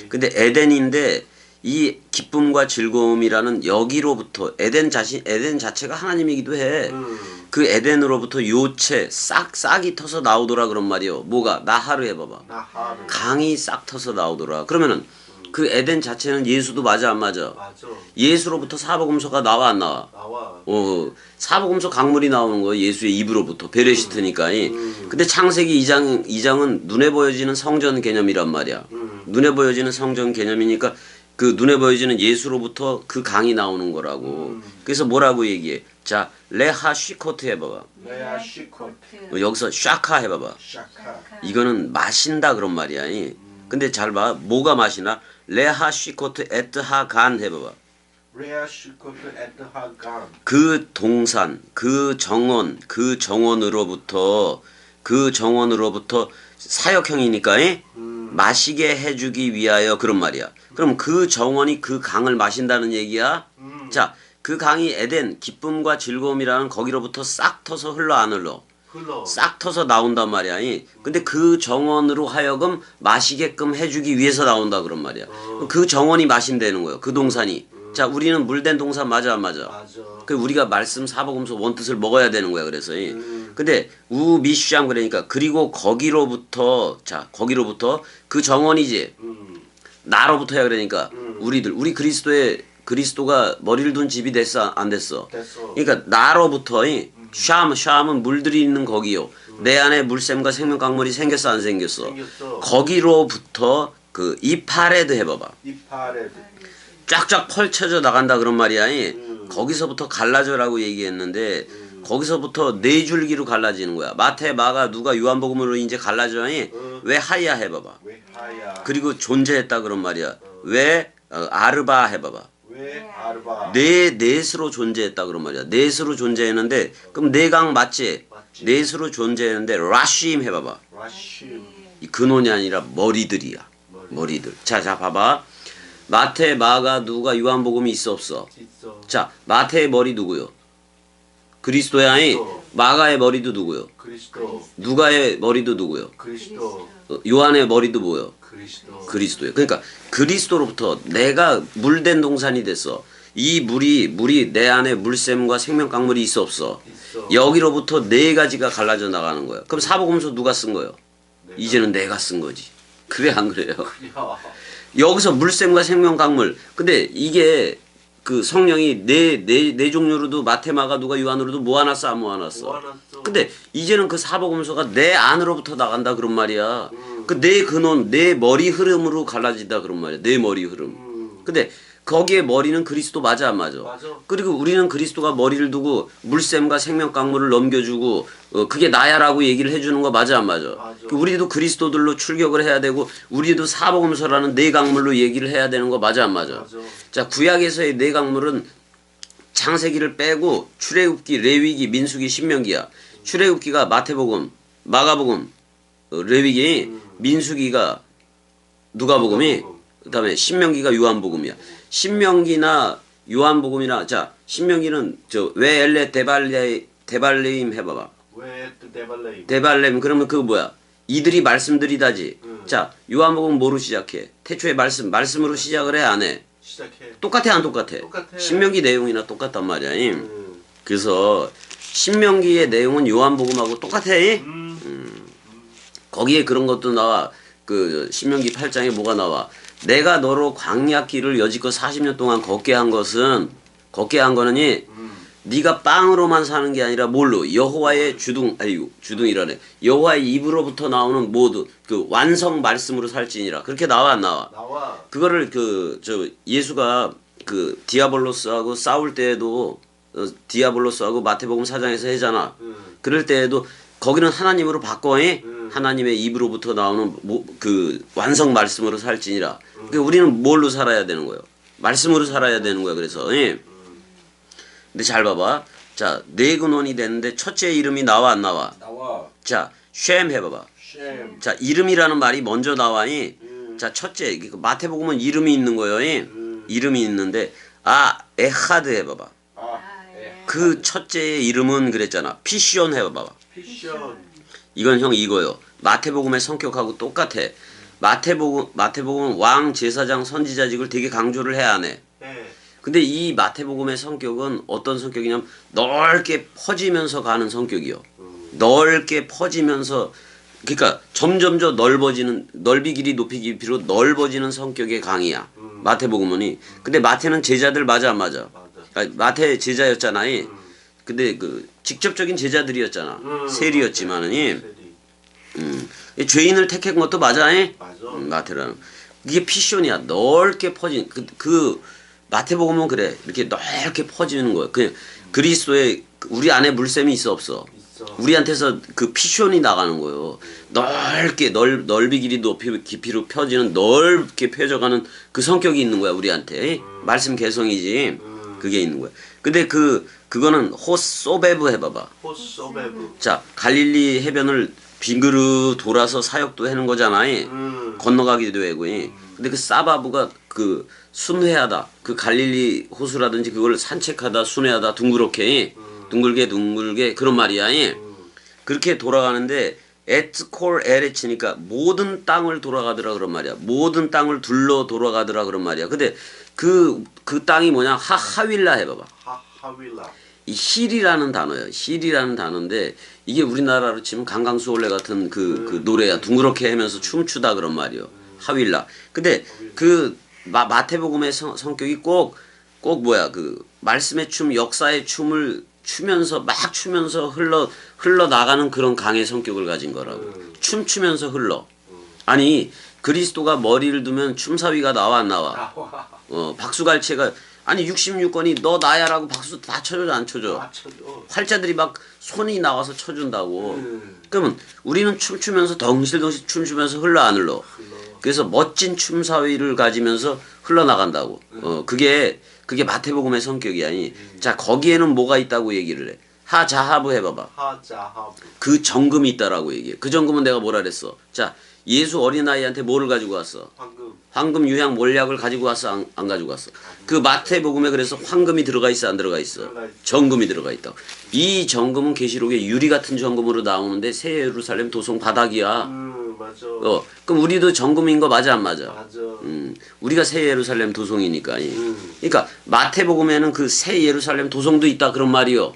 근데 에덴인데 이 기쁨과 즐거움이라는 여기로부터 에덴 자체가 하나님이기도 해. 그 에덴으로부터 요체 싹이 터서 나오더라 그런 말이요. 뭐가 나하르 해봐봐. 나하르. 강이 싹 터서 나오더라. 그러면은 그 에덴 자체는 예수도 맞아 안 맞아? 맞아. 예수로부터 사복음서가 나와 안 나와? 나와. 사복음서 강물이 나오는 거예요. 예수의 입으로부터 베레시트니까. 근데 창세기 2장은 눈에 보여지는 성전 개념이란 말이야. 눈에 보여지는 성전 개념이니까 그 눈에 보여지는 예수로부터 그 강이 나오는 거라고. 그래서 뭐라고 얘기해? 자, 레하 쉬코트 해봐봐. 레아 시코트. 여기서 샤카 해봐봐. 샤카. 이거는 마신다 그런 말이야. 근데 잘 봐. 뭐가 마시나? 레하 쉬코트 에트하 간 해봐봐. 레아 시코트 에트하간. 그 동산, 그 정원으로부터 그 정원으로부터 사역형이니까 마시게 해주기 위하여 그런 말이야. 그럼 그 정원이 그 강을 마신다는 얘기야. 자, 그 강이 에덴 기쁨과 즐거움이라는 거기로부터 싹 터서 흘러 안 흘러? 흘러. 싹 터서 나온단 말이야. 근데 그 정원으로 하여금 마시게끔 해주기 위해서 나온다 그런 말이야. 그 정원이 마신다는 거예요. 그 동산이. 자, 우리는 물된 동산 맞아 안 맞아? 맞아. 그 우리가 말씀 사복음서 원뜻을 먹어야 되는 거야. 그래서 근데 우미슈장 그러니까 그리고 거기로부터 자 거기로부터 그 정원이지 나로부터야 그러니까 우리 그리스도가 머리를 둔 집이 됐어 안 됐어? 됐어. 그러니까 나로부터 샴은 물들이 있는 거기요. 내 안에 물샘과 생명 강물이 생겼어 안 생겼어? 생겼어. 거기로부터 그 이파레드 해봐봐. 이파레드. 쫙쫙 펼쳐져 나간다 그런 말이야. 거기서부터 갈라져라고 얘기했는데 거기서부터 네 줄기로 갈라지는 거야. 마태, 마가, 누가, 요한복음으로 이제 갈라져. 왜 하야 해봐봐. 왜 하야? 그리고 존재했다 그런 말이야. 왜 아르바 해봐봐. 왜 아르바? 넷으로 존재했다 그런 말이야. 넷으로 존재했는데 그럼 네강 맞지? 맞지. 넷으로 존재했는데 라쉬임 해봐봐. 라심. 이 근원이 아니라 머리들이야. 머리들. 자 봐봐. 마태, 마가, 누가, 요한복음이 있어 없어? 있어. 자, 마태의 머리 누구요? 그리스도야. 그리스도. 마가의 머리도 누구요? 그리스도. 누가의 머리도 누구요? 그리스도. 요한의 머리도 뭐요? 그리스도. 그리스도예요. 그러니까 그리스도로부터 내가 물된 동산이 됐어. 이 물이 내 안에 물샘과 생명 강물이 있어 없어? 있어. 여기로부터 네 가지가 갈라져 나가는 거예요. 그럼 사복음서 누가 쓴 거예요? 이제는 내가 쓴 거지. 그래 안 그래요? 야. 여기서 물샘과 생명 강물. 근데 이게 그 성령이 네 종류로도 마테마가 누가 요한으로도 모아놨어 안 모아놨어? 모아놨어. 근데 이제는 그 사복음서가 내 안으로부터 나간다 그런 말이야. 그 내 근원, 내 머리 흐름으로 갈라진다 그런 말이야. 내 머리 흐름. 근데 거기에 머리는 그리스도 맞아 안 맞아? 맞아. 그리고 우리는 그리스도가 머리를 두고 물샘과 생명 강물을 넘겨주고 그게 나야라고 얘기를 해주는 거 맞아 안 맞아? 맞아. 우리도 그리스도들로 출격을 해야 되고 우리도 사복음서라는 네 강물로 얘기를 해야 되는 거 맞아 안 맞아? 맞아. 자 구약에서의 네 강물은 창세기를 빼고 출애굽기, 레위기, 민수기, 신명기야. 출애굽기가 마태복음, 마가복음, 레위기, 민수기가 누가복음이 그다음에 신명기가 요한복음이야. 신명기나 요한복음이나 자 신명기는 저 왜 엘레 데발레임 해봐봐. 왜 데발레임? 데발렘 그러면 그거 뭐야? 이들이 말씀들이다지. 자 요한복음 뭐로 시작해? 태초에 말씀으로 시작을 해 안 해? 시작해. 똑같아 안 똑같아? 똑같아. 신명기 내용이나 똑같단 말이야. 그래서 신명기의 내용은 요한복음하고 똑같아. 거기에 그런 것도 나와. 그 신명기 8장에 뭐가 나와? 내가 너로 광야길을 여지껏 40년 동안 걷게 한 거는 네가 빵으로만 사는 게 아니라 뭘로? 여호와의 주둥이라네. 여호와의 입으로부터 나오는 모두 그 완성 말씀으로 살지니라. 그렇게 나와 안 나와? 나와. 그거를 예수가 그 디아블로스하고 싸울 때에도 디아블로스하고 마태복음 4장에서 하잖아. 그럴 때에도 거기는 하나님으로 바꿔. 하나님의 입으로부터 나오는 그 완성 말씀으로 살지니라. 그러니까 우리는 뭘로 살아야 되는 거예요? 말씀으로 살아야 되는 거야. 그래서 근데 잘 봐봐. 자, 네 근원이 됐는데 첫째 이름이 나와 안 나와? 나와. 자, 쉔 해봐봐. 쉔. 자, 이름이라는 말이 먼저 나와니. 자, 첫째 마태복음은 이름이 있는 거예요. 이름이 있는데 에하드 해봐봐. 그 첫째의 이름은 그랬잖아. 피시온 해봐봐. 피션. 이건 형 이거요. 마태복음의 성격하고 똑같아. 마태복음은 왕, 제사장, 선지자직을 되게 강조를 해 안 해? 네. 근데 이 마태복음의 성격은 어떤 성격이냐면 넓게 퍼지면서 가는 성격이요. 넓게 퍼지면서 그러니까 점점 더 넓어지는 넓이 길이 높이 깊이로 넓어지는 성격의 강의야. 마태복음은. 근데 마태는 제자들 맞아 안 맞아? 맞아. 마태 제자였잖아. 근데 그 직접적인 제자들이었잖아. 세리였지만은 죄인을 택한 것도 맞아. 맞아. 마태라는 이게 피션이야. 넓게 퍼진 그 마태복음은 그래. 이렇게 넓게 퍼지는 거야. 그냥 그리스도의 우리 안에 물샘이 있어 없어? 있어. 우리한테서 그 피션이 나가는 거예요. 넓게 넓이 길이 높이 깊이로 펴지는 넓게 펴져가는 그 성격이 있는 거야 우리한테. 말씀 개성이지. 그게 있는 거야. 근데 그거는 호소베브 해봐봐. 호소베브. 자 갈릴리 해변을 빙그르 돌아서 사역도 하는 거잖아. 건너가기도 되고. 근데 그 사바브가 그 순회하다. 그 갈릴리 호수라든지 그걸 산책하다 순회하다 둥그렇게 둥글게 그런 말이야. 그렇게 돌아가는데 에트콜 에레치니까 모든 땅을 돌아가더라 그런 말이야. 모든 땅을 둘러 돌아가더라 그런 말이야. 근데 그 땅이 뭐냐? 하윌라 해봐봐. 하윌라. 이 힐이라는 단어예요. 힐이라는 단어인데 이게 우리나라로 치면 강강수월래 같은 그 노래야. 둥그렇게 하면서 춤추다 그런 말이요. 하윌라. 근데 그 마태복음의 성격이 꼭 뭐야 그 말씀의 춤, 역사의 춤을 추면서 흘러 나가는 그런 강의 성격을 가진 거라고. 춤추면서 흘러. 아니 그리스도가 머리를 두면 춤사위가 나와 안 나와? 박수갈채가 아니 66권이 너 나야라고 박수 다 쳐줘 안 쳐줘? 활자들이 막 손이 나와서 쳐준다고. 그러면 우리는 춤추면서 덩실덩실 춤추면서 흘러 안 흘러? 그래서 멋진 춤사위를 가지면서 흘러나간다고. 그게 마태복음의 성격이 아니. 자 거기에는 뭐가 있다고 얘기를 해. 하자하브 해봐봐. 하자하브. 그 정금이 있다라고 얘기해. 그 정금은 내가 뭐라 그랬어. 자 예수 어린아이한테 뭐를 가지고 왔어? 황금 유향 몰약을 가지고 왔어 안 가지고 왔어? 그 마태복음에 그래서 황금이 들어가 있어 안 들어가 있어? 정금이 들어가 있다. 이 정금은 계시록에 유리 같은 정금으로 나오는데 새 예루살렘 도성 바닥이야. 맞아. 그럼 우리도 정금인 거 맞아 안 맞아? 맞아. 우리가 새 예루살렘 도성이니까. 그러니까 마태복음에는 그 새 예루살렘 도성도 있다 그런 말이요.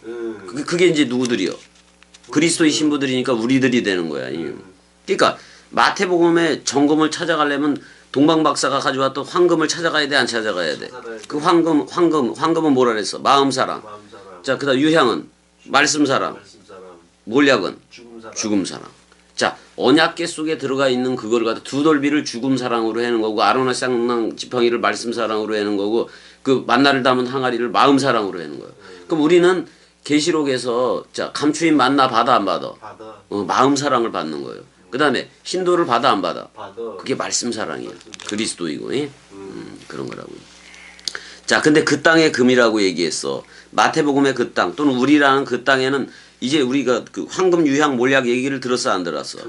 그게 이제 누구들이요? 그리스도의 신부들이니까 우리들이 되는 거야. 그러니까 마태복음에 정금을 찾아가려면 동방박사가 가져왔던 황금을 찾아가야 돼 안 찾아가야 돼? 그 황금은 뭐라 그랬어? 마음사랑. 자 그다음 유향은 말씀사랑. 몰약은 죽음사랑. 자 언약궤 속에 들어가 있는 그걸 갖다 두 돌비를 죽음사랑으로 하는 거고 아로나 쌍랑 지팡이를 말씀사랑으로 하는 거고 그 만나를 담은 항아리를 마음사랑으로 하는 거예요. 그럼 우리는 계시록에서 자 감추인 만나 받아 안 받아? 마음사랑을 받는 거예요. 그 다음에 신도를 받아 안 받아? 그게 말씀사랑이야. 그리스도이고 그런 거라고요. 자 근데 그 땅의 금이라고 얘기했어. 마태복음의 그 땅 또는 우리라는 그 땅에는 이제 우리가 그 황금 유향 몰약 얘기를 들었어 안 들었어?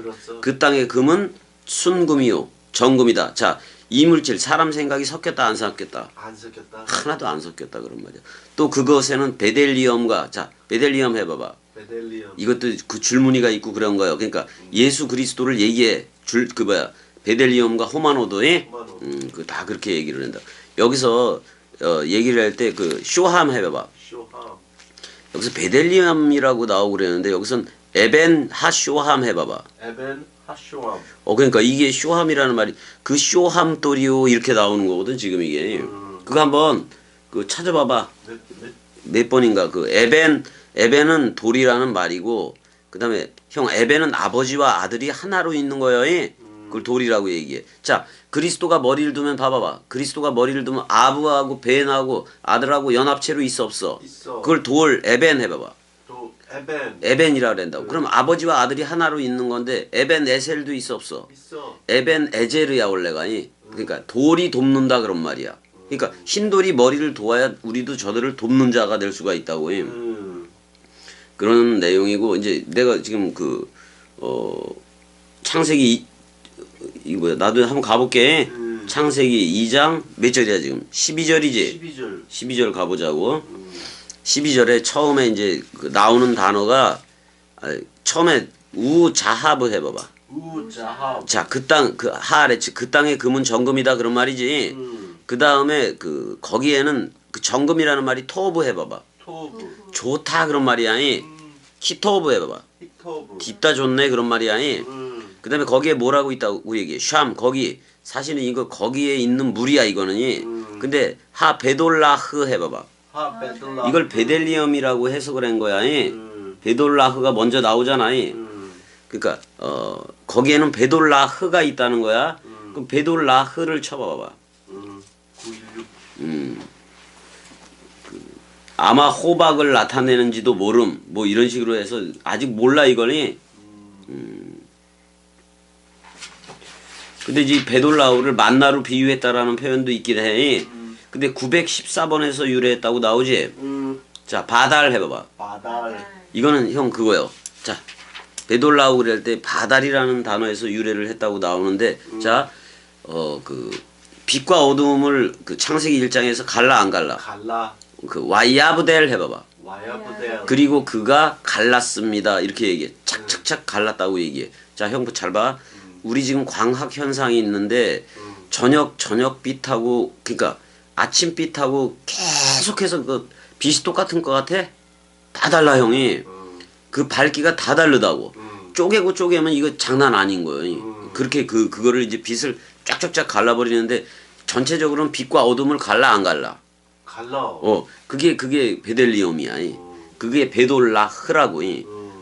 그 땅의 금은 순금이요 정금이다. 자 이물질 사람 생각이 섞였다 안 섞였다? 안 섞였다. 하나도 안 섞였다 그런 말이야. 또 그것에는 베델리엄과 자 베델리엄 해봐봐. 베델리엄. 이것도 그 줄무늬가 있고 그런 거예요. 그러니까 예수 그리스도를 얘기해 그 뭐야 베델리엄과 호마노도에 그 다 그렇게 얘기를 한다. 여기서 얘기를 할 때 그 쇼함 해봐봐. 쇼함. 여기서 베델리엄이라고 나오고 그랬는데 여기선 에벤 하쇼함 해봐봐. 에벤 하쇼함. 그러니까 이게 쇼함이라는 말이 그 쇼함 또리오 이렇게 나오는 거거든 지금 이게. 그거 한번 그 찾아봐봐. 몇 번인가 그 에벤은 돌이라는 말이고 그다음에 형 에벤은 아버지와 아들이 하나로 있는 거예요. 그걸 돌이라고 얘기해. 자 그리스도가 머리를 두면 봐봐봐. 그리스도가 머리를 두면 아부하고 벤하고 아들하고 연합체로 있어 없어? 있어. 그걸 돌 에벤 해봐봐. 또 에벤. 에벤이라 그런다고. 그럼 아버지와 아들이 하나로 있는 건데 에벤 에셀도 있어 없어? 있어. 에벤 에제르야 원래가. 그러니까 돌이 돕는다 그런 말이야. 그러니까 흰돌이 머리를 도와야 우리도 저들을 돕는 자가 될 수가 있다고. 그런 내용이고 이제 내가 지금 그 창세기 이거 뭐야 나도 한번 가볼게. 창세기 2장 몇 절이야 지금? 12절이지? 12절 가보자고. 12절에 처음에 이제 그 나오는 단어가 처음에 우자하브 해봐봐. 우자하브. 자 그 땅 그 하아레츠 그 땅의 금은 정금이다 그런 말이지. 그 다음에 그 거기에는 그 정금이라는 말이 토브 해봐봐. 토브. 좋다 그런 말이야. 키토브 해봐봐. 히토브. 딥다 좋네 그런 말이야. 그 다음에 거기에 뭐라고 있다고 얘기해. 샴 거기 사실은 이거 거기에 있는 물이야 이거는. 근데 하 베돌라흐 해봐봐. 하 베들라. 이걸 베델리엄이라고 해석을 한 거야. 베돌라흐가 먼저 나오잖아. 그러니까 거기에는 베돌라흐가 있다는 거야. 그럼 베돌라흐를 쳐봐봐. 916. 아마 호박을 나타내는지도 모름 뭐 이런 식으로 해서 아직 몰라 이거니. 근데 이 베돌라우를 만나로 비유했다라는 표현도 있긴 해. 근데 914번에서 유래했다고 나오지. 자 바달 해봐봐. 바달. 이거는 형 그거요. 자 베돌라우 그럴 때 바달이라는 단어에서 유래를 했다고 나오는데 자, 그 빛과 어둠을 그 창세기 1장에서 갈라 안 갈라? 갈라 그 와이아브델 해봐봐. 와야부대 그리고 그가 갈랐습니다. 이렇게 얘기해. 착착착 갈랐다고 얘기해. 자, 형 잘 봐. 우리 지금 광학 현상이 있는데 저녁빛하고 그러니까 아침빛하고 계속해서 그 빛이 똑같은 것 같아? 다 달라 형이. 그 밝기가 다 다르다고. 쪼개고 쪼개면 이거 장난 아닌 거예요. 그렇게 그거를 이제 빛을 쫙쫙쫙 갈라버리는데 전체적으로는 빛과 어둠을 갈라 안 갈라? 갈라 그게 베델리움이야. 그게 베돌라흐라고.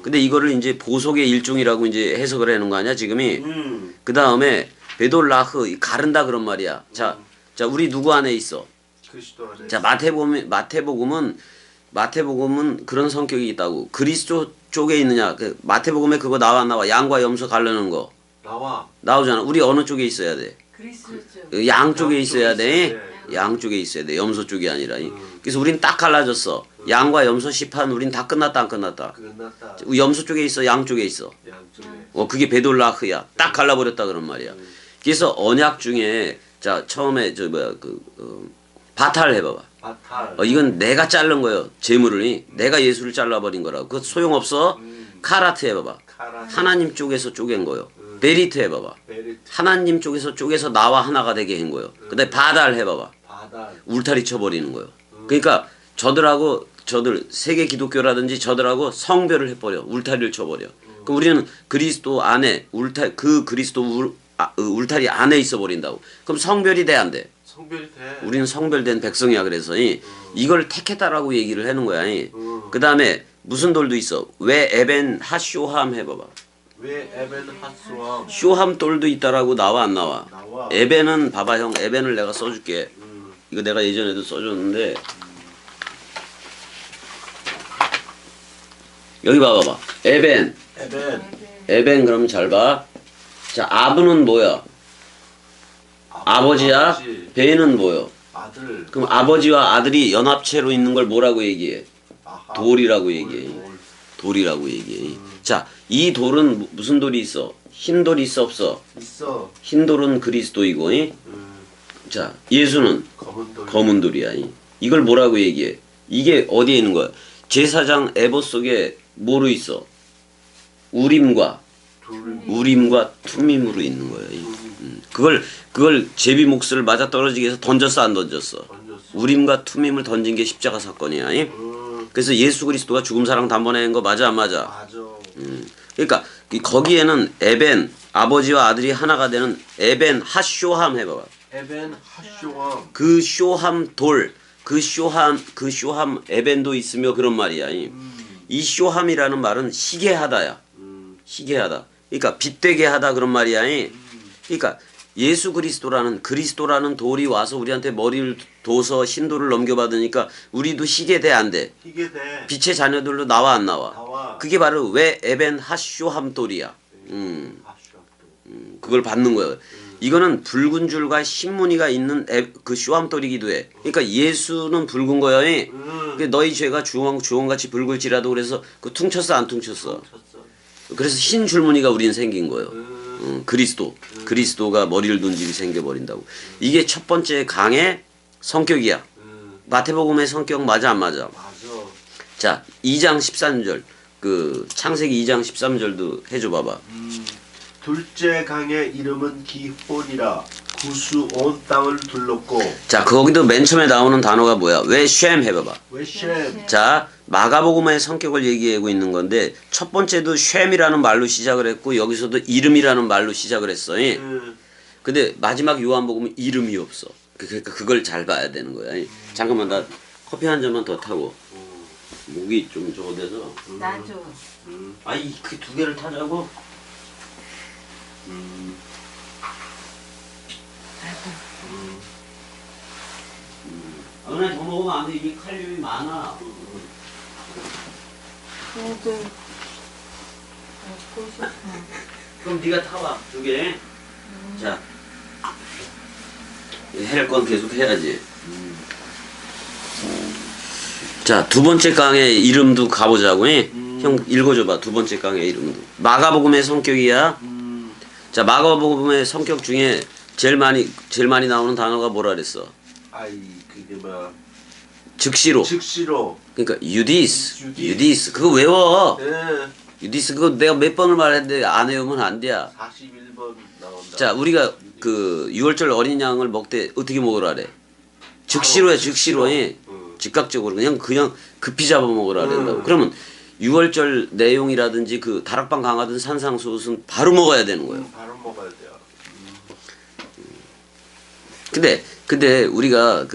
근데 이거를 이제 보석의 일종이라고 이제 해석을 해놓은 거 아니야 지금이. 그 다음에 베돌라흐 가른다 그런 말이야. 자, 우리 누구 안에 있어? 그리스도 안에 자, 마태복음은 그런 성격이 있다고. 그리스도 쪽에 있느냐? 그 마태복음에 그거 나와 안 나와? 양과 염소 가르는 거 나와 나오잖아. 우리 어느 쪽에 있어야 돼? 그리스도죠. 양쪽에 있어야 돼. 있어야 돼. 양쪽에 있어야 돼. 염소 쪽이 아니라. 그래서 우린 딱 갈라졌어. 양과 염소 시판 우린 다 끝났다 안 끝났다? 끝났다 염소 쪽에 있어, 양 쪽에 있어. 양쪽에 그게 베돌라흐야. 딱 갈라버렸다 그런 말이야. 그래서 언약 중에 자 처음에 바탈 해봐봐. 바탈 이건 내가 자른 거예요. 재물을. 내가 예수를 잘라버린 거라고. 그거 소용없어. 카라트 해봐봐. 카라 하나님 쪽에서 쪼갠 거요. 베리트 해봐봐. 베리트 하나님 쪽에서 쪼개서 나와 하나가 되게 한 거요. 그다음에 바달 해봐봐. 바달 울타리 쳐버리는 거요. 그러니까 저들 세계 기독교라든지 저들하고 성별을 해버려. 울타리를 쳐버려. 그럼 우리는 그리스도 안에 울타리 안에 있어 버린다고. 그럼 성별이 돼 안 돼? 성별이 돼 우리는 성별된 백성이야. 그래서 이걸 택했다라고 얘기를 하는 거야. 그 다음에 무슨 돌도 있어. 왜 에벤 하쇼함 해봐봐. 왜 에벤 핫스와 쇼함 돌도 있다라고 나와 안 나와? 나와 에벤은 봐봐 형. 에벤을 내가 써줄게. 이거 내가 예전에도 써줬는데 여기 봐봐봐. 에벤 에벤 그러면 잘 봐. 자, 아브는 뭐야? 아버지야. 아버지, 베는 뭐요? 아들 그럼 아버지와 아들이 연합체로 있는 걸 뭐라고 얘기해? 아하, 돌이라고 얘기해. 돌. 돌이라고 얘기해. 자, 이 돌은 무슨 돌이 있어? 흰 돌이 있어 없어? 있어 흰 돌은 그리스도이고. 자, 예수는 검은 돌 검은 돌이야. 이걸 뭐라고 얘기해? 이게 어디에 있는 거야? 제사장 에봇 속에 뭐로 있어? 우림과 투밈으로 있는 거예요. 그걸 제비 몫을 맞아 떨어지게 해서 던졌어 안 던졌어? 던졌어 우림과 투밈을 던진 게 십자가 사건이야. 그래서 예수 그리스도가 죽음 사랑 단번에 한 거 맞아 안 맞아? 맞아 그러니까 거기에는 에벤 아버지와 아들이 하나가 되는 에벤 핫쇼함 해봐봐. 에벤 핫쇼암 그 쇼함 돌, 그 쇼함 에벤도 있으며 그런 말이야. 이 쇼함이라는 말은 희게하다야. 희게하다. 그러니까 빛되게 하다 그런 말이야. 그러니까 예수 그리스도라는 돌이 와서 우리한테 머리를 둬서 신도를 넘겨받으니까 우리도 희게 돼 안 돼? 이게 돼 빛의 자녀들로 나와 안 나와? 나와 그게 바로 왜 에벤 핫쇼함 돌이야. 핫쇼암 그걸 받는 거예요. 이거는 붉은 줄과 흰무늬가 있는 그 쇼함돌이기도 해. 그러니까 예수는 붉은 거야. 너희 죄가 주홍같이 붉을지라도 그래서 그 퉁쳤어 안 퉁쳤어? 그래서 흰 줄무늬가 우린 생긴 거예요. 그리스도가 머리를 둔 집이 생겨버린다고. 이게 첫 번째 강의 성격이야. 마태복음의 성격 맞아 안 맞아? 맞아 자, 2장 13절 그 창세기 2장 13절도 해줘 봐봐. 둘째 강의 이름은 기혼이라 구수 온 땅을 둘렀고 자, 거기도 맨 처음에 나오는 단어가 뭐야? 왜 쉔 해봐봐. 웨셈 자, 마가복음의 성격을 얘기하고 있는 건데 첫 번째도 쉔이라는 말로 시작을 했고 여기서도 이름이라는 말로 시작을 했어. 근데 마지막 요한복음은 이름이 없어. 그러니까 그걸 잘 봐야 되는 거야. 잠깐만 나 커피 한 잔만 더 타고 목이 좀 저거 돼서. 나도. 아이 그 두 개를 타자고? 은혜 더 먹으면 안 돼. 이미 칼륨이 많아. 나도. 먹고 싶어. 그럼 네가 타봐 두 개. 자, 할 건 계속 해야지. 자, 두 번째 강의 이름도 가보자고. 형 읽어줘봐. 두 번째 강의 이름도. 마가복음의 성격이야. 자, 마가복음의 성격 중에 제일 많이 나오는 단어가 뭐라 그랬어? 아이 그게 뭐야? 즉시로. 즉시로. 그러니까 유디스. 그거 외워. 네. 유디스 그거 내가 몇 번을 말했는데 안 외우면 안 돼. 41번 나온다. 자, 우리가 그 6월절 어린 양을 먹되 어떻게 먹으라 그래? 즉시로야, 즉시로. 즉각적으로 그냥 급히 잡아 먹으라 그런다고. 그러면 6월절 내용이라든지 그 다락방 강하든 산상수훈은 바로 먹어야 되는 거예요. 바로 먹어야 돼요. 근데 우리가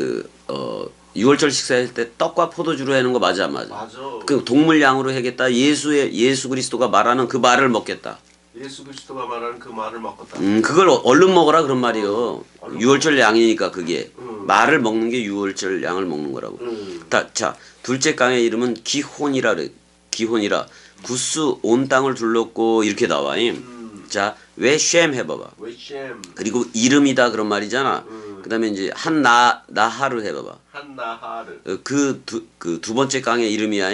6월절 식사할 때 떡과 포도주로 하는 거 맞아 안 맞아? 맞아. 그 동물양으로 하겠다. 예수 그리스도가 말하는 그 말을 먹겠다. 예수 그리스도가 말하는 그 말을 먹었다. 그걸 얼른 먹어라 그런 말이요. 6월절 양이니까 그게 말을 먹는 게 6월절 양을 먹는 거라고. 자, 둘째 강의 이름은 기혼이라 그래. 기혼이라 구스 온 땅을 둘렀고 이렇게 나와. 자, 왜 쉔 해봐봐. 왜 쉔? 그리고 이름이다 그런 말이잖아. 그다음에 이제 한 나하를 해봐봐. 한나하르. 그 두 번째 강의 이름이야.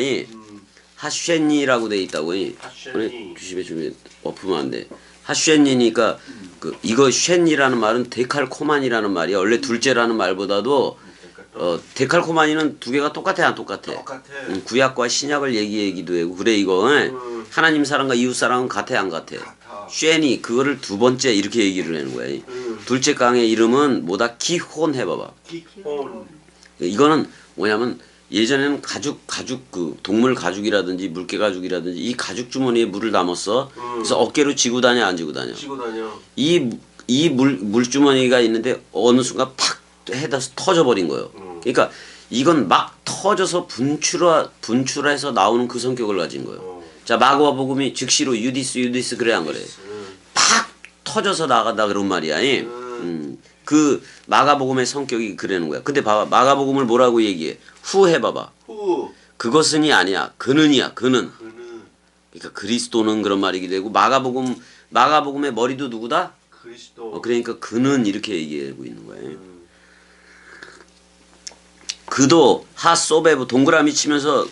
하쉔이라고 돼 있다고. 하쉔이. 주십에 좀 엎으면 안 돼. 하쉔이니까 이거 쉔이라는 말은 데칼코만이라는 말이야. 원래 둘째라는 말보다도 데칼코만이는 두 개가 똑같아 안 똑같아? 똑같아. 구약과 신약을 얘기하기도 하고 그래 이거. 하나님 사랑과 이웃 사랑은 같아 안 같아? 같아. 쉔이 그거를 두 번째 이렇게 얘기를 하는 거야. 둘째 강의 이름은 뭐다? 기혼 해봐봐. 기혼. 이거는 뭐냐면 예전에는 가죽 그 동물 가죽이라든지 물개 가죽이라든지 이 가죽 주머니에 물을 담았어. 그래서 어깨로 지고 다녀 안 지고 다녀. 지고 다녀. 이 물주머니가 있는데 어느 순간 팍 해다 터져 버린 거예요. 그러니까 이건 막 터져서 분출해서 나오는 그 성격을 가진 거예요. 자, 마가복음이 즉시로 유디스 그래 안 그래? 팍 터져서 나간다 그런 말이야. 그 마가복음의 성격이 그러는 거야. 근데 봐봐. 마가복음을 뭐라고 얘기해? 후 해봐봐. 후. 그것은이 아니야. 그는이야. 그는. 그는 그러니까 그리스도는 그런 말이기도 하고 마가복음의 머리도 누구다? 그리스도. 그러니까 그는 이렇게 얘기하고 있는 거예요. 그도 하소베브 동그라미 치면서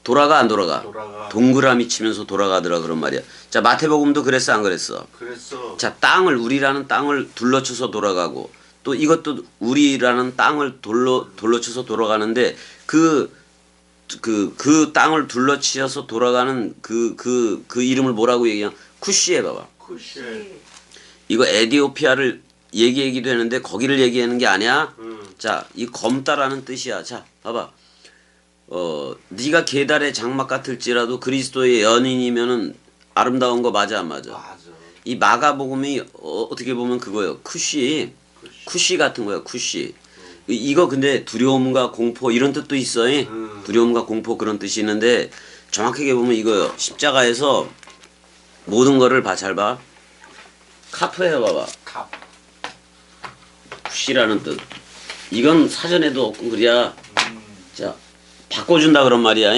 돌아가 안 돌아가? 동그라미 치면서 돌아가더라 그런 말이야. 자, 마태복음도 그랬어 안 그랬어? 그랬어. 자, 우리라는 땅을 둘러쳐서 돌아가고 또 이것도 우리라는 땅을 둘러쳐서 돌아가는데 그 땅을 둘러치셔서 돌아가는 그 이름을 뭐라고 얘기하냐? 쿠시 해봐봐. 쿠시. 이거 에디오피아를 얘기하기도 했는데 거기를 얘기하는 게 아니야. 자, 이 검다라는 뜻이야. 자, 봐봐. 네가 계달의 장막 같을지라도 그리스도의 연인이면은 아름다운 거 맞아 안 맞아? 맞아. 이 마가복음이 어떻게 보면 그거예요. 쿠시 같은 거야. 쿠시. 이거 근데 두려움과 공포 이런 뜻도 있어. 두려움과 공포 그런 뜻이 있는데 정확하게 보면 이거요. 십자가에서 모든 거를 잘 봐. 카프 해봐봐. 갑. 쿠시라는 뜻. 이건 사전에도 없고 그래야 자 바꿔준다 그런 말이야.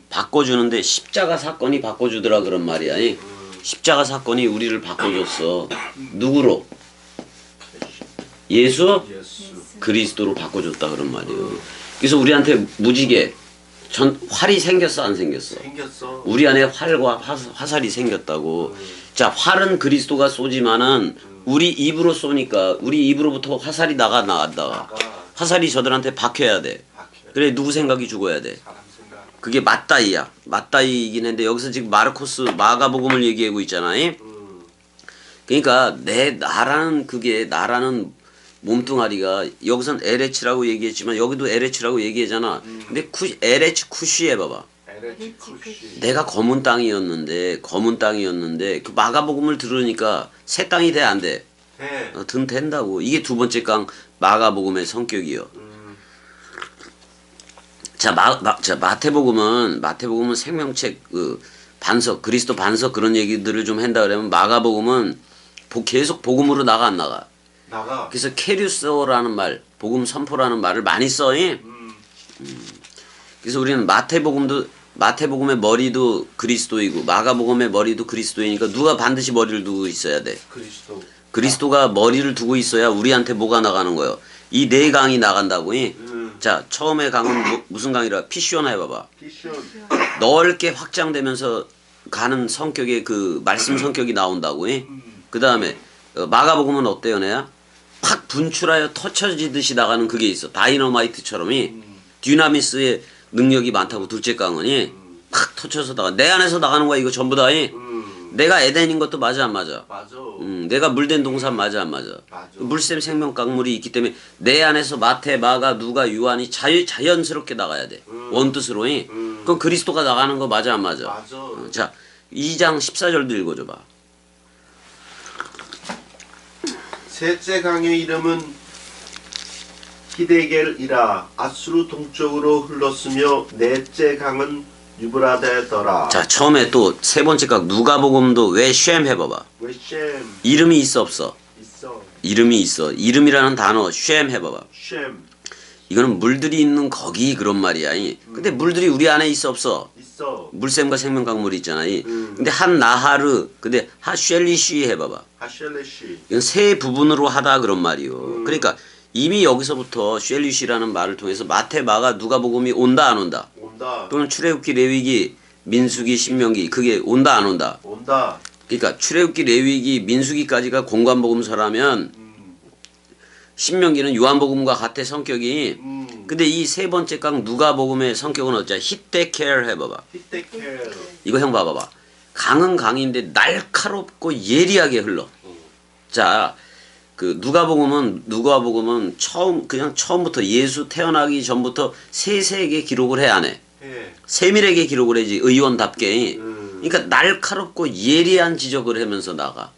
바꿔주는데 십자가 사건이 바꿔주더라 그런 말이야. 십자가 사건이 우리를 바꿔줬어. 누구로? 예수 그리스도로 바꿔줬다 그런 말이에요. 그래서 우리한테 무지개 활이 생겼어 안 생겼어? 생겼어. 우리 안에 활과 화살이 생겼다고. 자, 활은 그리스도가 쏘지만은 우리 입으로 쏘니까 우리 입으로부터 화살이 나간다. 화살이 저들한테 박혀야 돼. 그래 누구 생각이 죽어야 돼. 사람 생각. 그게 맞다이야. 맞다이이긴 한데 여기서 지금 마가복음을 얘기하고 있잖아. 그러니까 나라는 몸뚱아리가 여기선 LH라고 얘기했지만 여기도 LH라고 얘기하잖아. 근데 LH 쿠시 해봐봐. LH 쿠시. 내가 검은 땅이었는데 그 마가복음을 들으니까 새 땅이 돼 안 돼? 돼. 된다고. 이게 두 번째 강 마가복음의 성격이요. 자, 마태복음은 생명책 반석 그리스도 반석 그런 얘기들을 좀 한다 그러면 마가복음은 계속 복음으로 나가 안 나가. 그래서 케류소라는 말, 복음 선포라는 말을 많이 써. 그래서 우리는 마태복음의 머리도 그리스도이고 마가복음의 머리도 그리스도이니까 누가 반드시 머리를 두고 있어야 돼. 그리스도가 머리를 두고 있어야 우리한테 뭐가 나가는 거예요. 이 네 강이 나간다고. 자, 처음에 강은 무슨 강이라? 피시오나 해봐봐. 피션. 넓게 확장되면서 가는 성격의 그 말씀 성격이 나온다고. 그 다음에 마가복음은 어때요, 내야? 확 분출하여 터쳐지듯이 나가는 그게 있어. 다이너마이트처럼이 듀나미스의 능력이 많다고 둘째 강은이 확 터쳐서 나가. 내 안에서 나가는 거야 이거 전부 다. 내가 에덴인 것도 맞아 안 맞아? 맞아. 내가 물된 동산 맞아 안 맞아? 맞아. 물샘 생명 강물이 있기 때문에 내 안에서 마태, 마가, 누가, 요한이 자연스럽게 나가야 돼. 원뜻으로. 그럼 그리스도가 나가는 거 맞아 안 맞아? 맞아. 자 2장 14절도 읽어줘봐. 셋째 강의 이름은 히데겔이라. 아수르 동쪽으로 흘렀으며 넷째 강은 유브라데더라. 자 처음에 또 세 번째 각 누가복음도 왜 쉔 해봐봐. 왜 셈 이름이 있어 없어? 있어. 이름이 있어. 이름이라는 단어 쉔 해봐봐. 셈 이거는 물들이 있는 거기 그런 말이야. 근데 물들이 우리 안에 있어 없어? 있어. 물샘과 생명 강물이 있잖아. 근데 한 나하르, 근데 하쉘리쉬 해봐봐. 하셸레시. 이건 세 부분으로 하다 그런 말이요. 그러니까 이미 여기서부터 쉘리쉬라는 말을 통해서 마태, 마가, 누가복음이 온다 안 온다. 온다. 또는 출애굽기, 레위기, 민수기, 신명기 그게 온다 안 온다. 온다. 그러니까 출애굽기, 레위기, 민수기까지가 공관복음서라면 신명기는 요한복음과 같아 성격이. 근데 이 세 번째 강 누가복음의 성격은 어째? 히데켈 해봐봐. 히데켈. 이거 형 봐봐봐. 강은 강인데 날카롭고 예리하게 흘러. 자, 그 누가복음은 그냥 처음부터 예수 태어나기 전부터 세세하게 기록을 해 안 해. 해. 세밀하게 기록을 해지 의원답게. 그러니까 날카롭고 예리한 지적을 하면서 나가.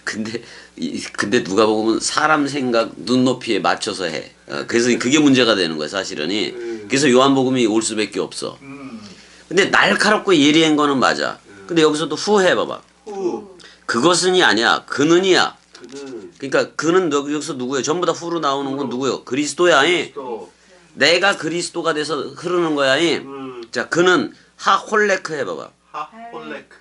근데 누가복음은 사람 생각 눈높이에 맞춰서 해. 그래서 그게 문제가 되는 거야 사실은. 그래서 요한복음이 올 수밖에 없어. 근데 날카롭고 예리한 거는 맞아. 근데 여기서도 후 해봐봐. 후. 그것은이 아니야. 그는이야. 그는 그러니까 그는 여기서 누구예요? 전부 다 후로 나오는 건 누구예요? 그리스도야. 또. 내가 그리스도가 돼서 흐르는 거야. 자, 그는 하홀레크 해봐봐. 하홀레크.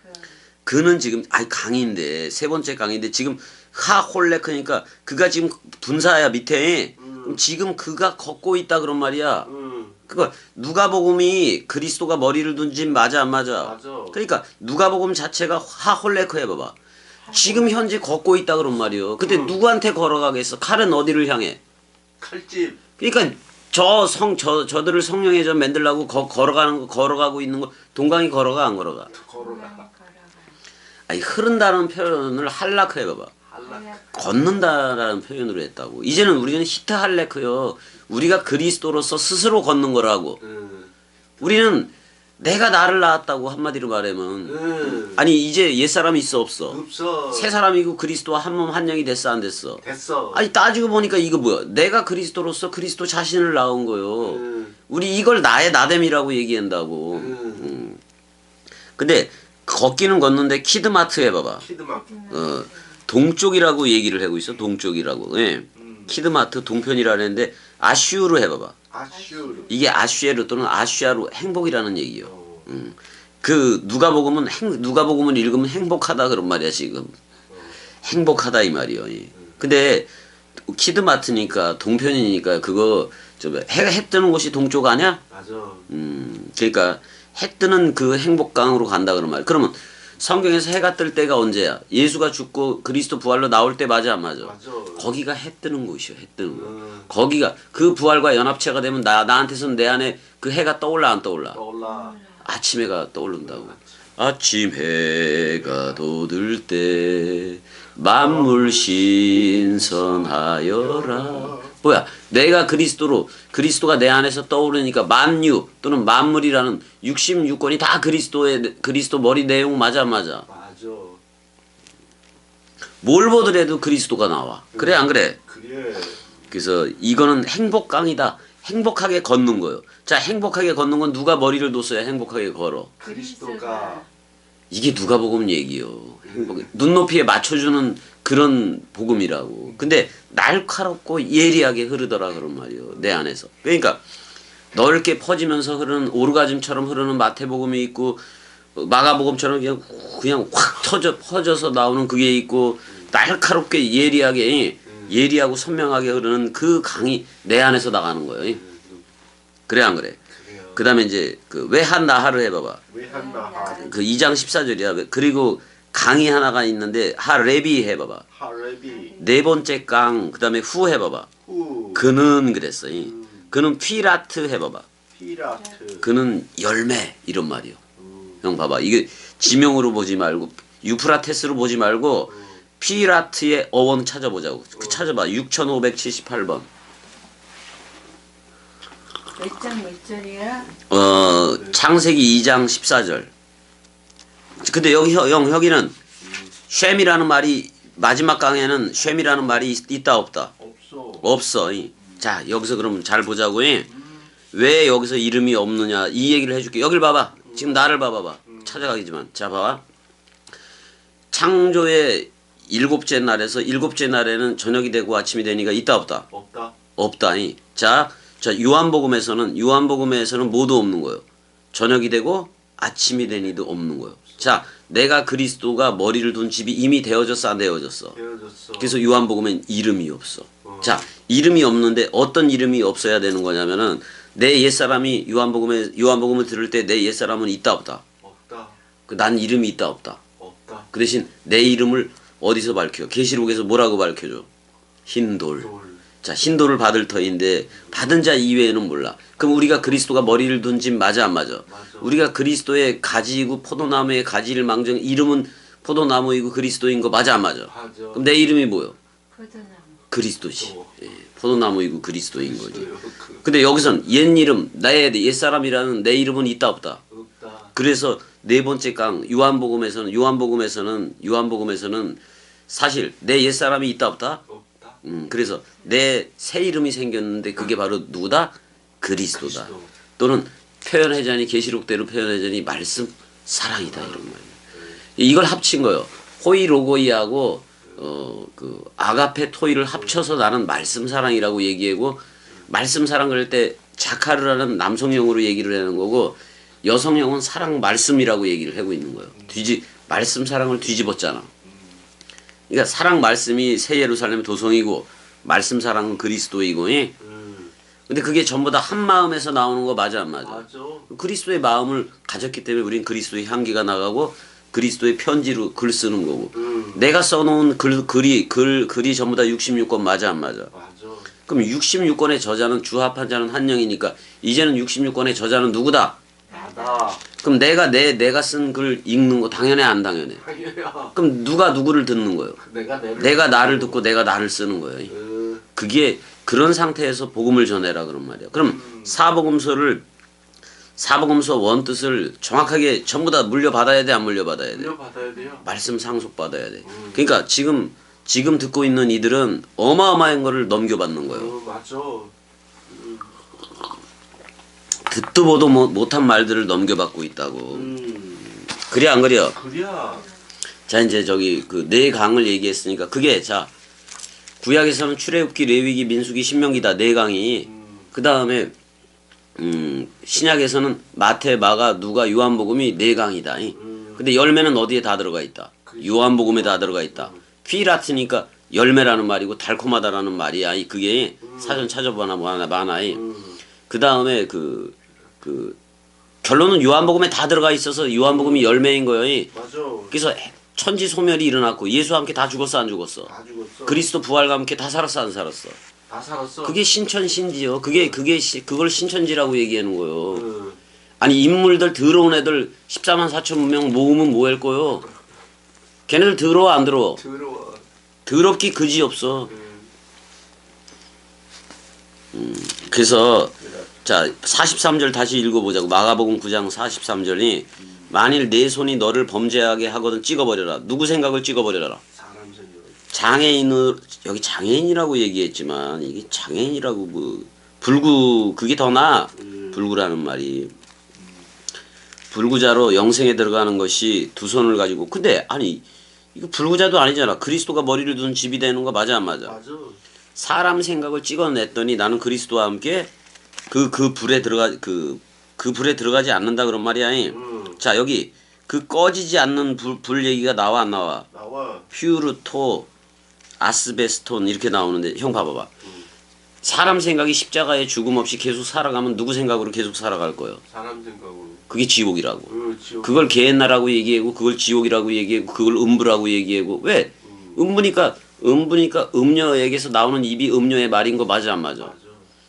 그는 지금 강인데 세 번째 강인데 지금 하홀레크니까 그가 지금 분사야 밑에. 그럼 지금 그가 걷고 있다 그런 말이야. 그거 누가복음이 그리스도가 머리를 둔 집 맞아 안 맞아? 맞아. 그러니까 누가복음 자체가 하홀레크 해봐봐. 지금 현재 걷고 있다 그런 말이요. 근데 누구한테 걸어가겠어? 칼은 어디를 향해? 칼집. 그러니까 저들을 성령에 좀 만들라고 걸어가고 있는 거 동강이 걸어가 안 걸어가? 걸어가. 아니 흐른다는 표현을 할라크 해봐봐. 할락. 걷는다라는 표현으로 했다고. 이제는 우리는 히트할레크요. 우리가 그리스도로서 스스로 걷는 거라고. 우리는 내가 나를 낳았다고 한마디로 말하면 아니 이제 옛사람이 있어 없어? 없어. 새 사람이고 그리스도와 한 몸 한 영이 됐어 안 됐어? 됐어. 아니 따지고 보니까 이거 뭐야? 내가 그리스도로서 그리스도 자신을 낳은 거요. 우리 이걸 나의 나됨이라고 얘기한다고. 근데 걷기는 걷는데 키드마트 해봐봐. 키드마크. 동쪽이라고 얘기를 하고 있어. 동쪽이라고. 예. 키드마트 동편이라는데 아슈르 해봐봐. 아슈르. 이게 아슈에르 또는 아슈아로 행복이라는 얘기요. 그 누가복음은 읽으면 행복하다 그런 말이야 지금. 행복하다 이 말이요. 예. 근데 키드마트니까 동편이니까 그거 해 뜨는 곳이 동쪽 아니야? 맞아. 그러니까 해 뜨는 그 행복강으로 간다 그런 말. 그러면 성경에서 해가 뜰 때가 언제야? 예수가 죽고 그리스도 부활로 나올 때 맞아 안 맞아? 맞아. 거기가 해 뜨는 곳이요. 해 뜨는 곳. 거기가 그 부활과 연합체가 되면 나한테서는 내 안에 그 해가 떠올라 안 떠올라? 떠올라. 아침 해가 떠오른다고. 아침 해가 돋을 때 만물 신선하여라. 뭐야? 내가 그리스도가 내 안에서 떠오르니까 만유 또는 만물이라는 66권이 다 그리스도 머리 내용 맞아 안 맞아? 맞아. 뭘 보더라도 그리스도가 나와. 그래 안 그래? 그래. 그래서 이거는 행복강이다. 행복하게 걷는 거요. 자, 행복하게 걷는 건 누가 머리를 뒀어야 행복하게 걸어. 그리스도가. 이게 누가복음 얘기요. 눈높이에 맞춰주는 그런 복음이라고. 근데 날카롭고 예리하게 흐르더라 그런 말이요. 내 안에서. 그러니까 넓게 퍼지면서 흐르는 오르가즘처럼 흐르는 마태복음이 있고 마가복음처럼 그냥 확 퍼져서 나오는 그게 있고 날카롭게 예리하고 선명하게 흐르는 그 강이 내 안에서 나가는 거예요. 그래 안 그래? 그래요. 그 다음에 이제 그 왜 한 나하를 해봐봐. 외한 나하 그 2장 14절이야. 그리고 강이 하나가 있는데 하레비 해봐봐. 하레비 네 번째 강, 그 다음에 후 해봐봐. 후 그는 그랬어. 그는 피라트 해봐봐. 피라트 그는 열매 이런 말이요. 형 봐봐. 이게 지명으로 보지 말고 유프라테스로 보지 말고 피라트의 어원 찾아보자고. 그 찾아봐. 6578번. 몇 장 몇 절이야? 창세기 2장 14절. 근데 여기는 쉔이라는 말이 마지막 강에는 쉔이라는 말이 있다 없다? 없어 없어. 자, 여기서 그럼 잘 보자고. 왜 여기서 이름이 없느냐 이 얘기를 해줄게. 여길 봐봐. 지금 나를 봐봐봐. 찾아가기지만. 자, 봐봐. 창조의 일곱째 날에는 저녁이 되고 아침이 되니까 있다 없다? 없다 없다. 자, 요한복음에서는 모두 없는 거예요. 저녁이 되고 아침이 되니도 없는 거예요. 자, 내가 그리스도가 머리를 둔 집이 이미 되어졌어 안 되어졌어? 되어졌어 그래서 요한복음엔 이름이 없어. 자, 이름이 없는데 어떤 이름이 없어야 되는 거냐면은 내 옛사람이 요한복음을 들을 때 내 옛사람은 있다 없다? 없다 난 이름이 있다 없다? 없다 그 대신 내 이름을 어디서 밝혀? 계시록에서 뭐라고 밝혀줘? 흰돌. 돌 자, 흰돌을 받을 터인데 받은 자 이외에는 몰라. 그럼 우리가 그리스도가 머리를 둔 집 맞아 안 맞아? 맞아. 우리가 그리스도의 가지이고 포도나무의 가지를 망정 이름은 포도나무이고 그리스도인 거 맞아 안 맞아? 맞아 그럼 내 이름이 뭐요? 포도나무. 그리스도지. 또. 예, 포도나무이고 그리스도인 거지. 있어요. 근데 여기선 옛 이름, 나의 옛사람이라는 내 이름은 있다 없다? 없다 그래서 네 번째 강 요한복음에서는 사실 내 옛사람이 있다 없다? 없다 그래서 내 새 이름이 생겼는데 그게 바로 누구다? 그리스도다. 그리스도. 또는 표현하자니 계시록대로 표현하자니 말씀 사랑이다 이런 말이에요. 이걸 합친 거예요. 호이 로고이하고 그 아가페 토이를 합쳐서 나는 말씀 사랑이라고 얘기하고 말씀 사랑 그럴 때 자카르라는 남성형으로 얘기를 하는 거고 여성형은 사랑 말씀이라고 얘기를 하고 있는 거예요. 말씀 사랑을 뒤집었잖아. 그러니까 사랑 말씀이 새 예루살렘 도성이고 말씀 사랑은 그리스도이고. 근데 그게 전부 다 한 마음에서 나오는 거 맞아 안 맞아? 맞아 그리스도의 마음을 가졌기 때문에 우린 그리스도의 향기가 나가고 그리스도의 편지로 글 쓰는 거고. 내가 써놓은 글이 전부 다 66권 맞아 안 맞아? 맞아 그럼 66권의 저자는 주합한 자는 한 명이니까 이제는 66권의 저자는 누구다? 나다 그럼 내가 쓴 글 읽는 거 당연해 안 당연해? 당연이야 그럼 누가 누구를 듣는 거예요? 내가 나를 듣고 내가 나를 쓰는 거예요. 그게 그런 상태에서 복음을 전해라 그런 말이야. 그럼 사복음서의 원뜻을 정확하게 전부 다 물려받아야 돼 안 물려받아야 돼? 물려받아야 돼요 말씀 상속받아야 돼. 그러니까 지금 듣고 있는 이들은 어마어마한 거를 넘겨받는 거예요. 맞아 듣도 보도 못한 말들을 넘겨받고 있다고. 그래 안 그래? 그래야 자 이제 그 네 강을 얘기했으니까 그게 자 구약에서는 출애굽기, 레위기, 민수기, 신명기다 네 강이. 그 다음에 신약에서는 마태, 마가, 누가, 요한복음이 네 강이다. 근데 열매는 어디에 다 들어가 있다? 요한복음에 다 들어가 있다. 피라트니까 열매라는 말이고 달콤하다라는 말이야. 그게 사전 찾아보나 많아. 그 다음에 그 결론은 요한복음에 다 들어가 있어서 요한복음이 열매인 거예요. 맞아 그래서 천지 소멸이 일어났고 예수와 함께 다 죽었어 안 죽었어? 다 죽었어 그리스도 부활과 함께 다 살았어 안 살았어? 다 살았어 그게 신천신지요. 그걸 신천지라고 얘기하는 거요. 아니 인물들 더러운 애들 14만 4천 명 모으면 뭐 할 거요? 걔네들 더러워 안 더러워? 더러워 더럽기 그지 없어. 그래서 자 43절 다시 읽어보자고. 마가복음 9장 43절이 만일 내 손이 너를 범죄하게 하거든 찍어버려라. 누구 생각을 찍어버려라? 사람 생각 장애인을 여기 장애인이라고 얘기했지만 이게 장애인이라고 그게 더 나아. 불구라는 말이 불구자로 영생에 들어가는 것이 두 손을 가지고. 근데 아니 이거 불구자도 아니잖아. 그리스도가 머리를 둔 집이 되는 거 맞아 안 맞아? 맞아 사람 생각을 찍어냈더니 나는 그리스도와 함께 그 불에 들어가지 않는다 그런 말이야. 자 여기 그 꺼지지 않는 불 얘기가 나와 안 나와? 나와 퓨르토, 아스베스톤 이렇게 나오는데 형 봐봐봐. 사람 생각이 십자가에 죽음 없이 계속 살아가면 누구 생각으로 계속 살아갈 거예요? 사람 생각으로. 그게 지옥이라고. 지옥. 그걸 개나라고 얘기하고 그걸 지옥이라고 얘기하고 그걸 음부라고 얘기하고 왜? 음부니까 음녀에게서 나오는 입이 음녀의 말인 거 맞아 안 맞아? 맞아.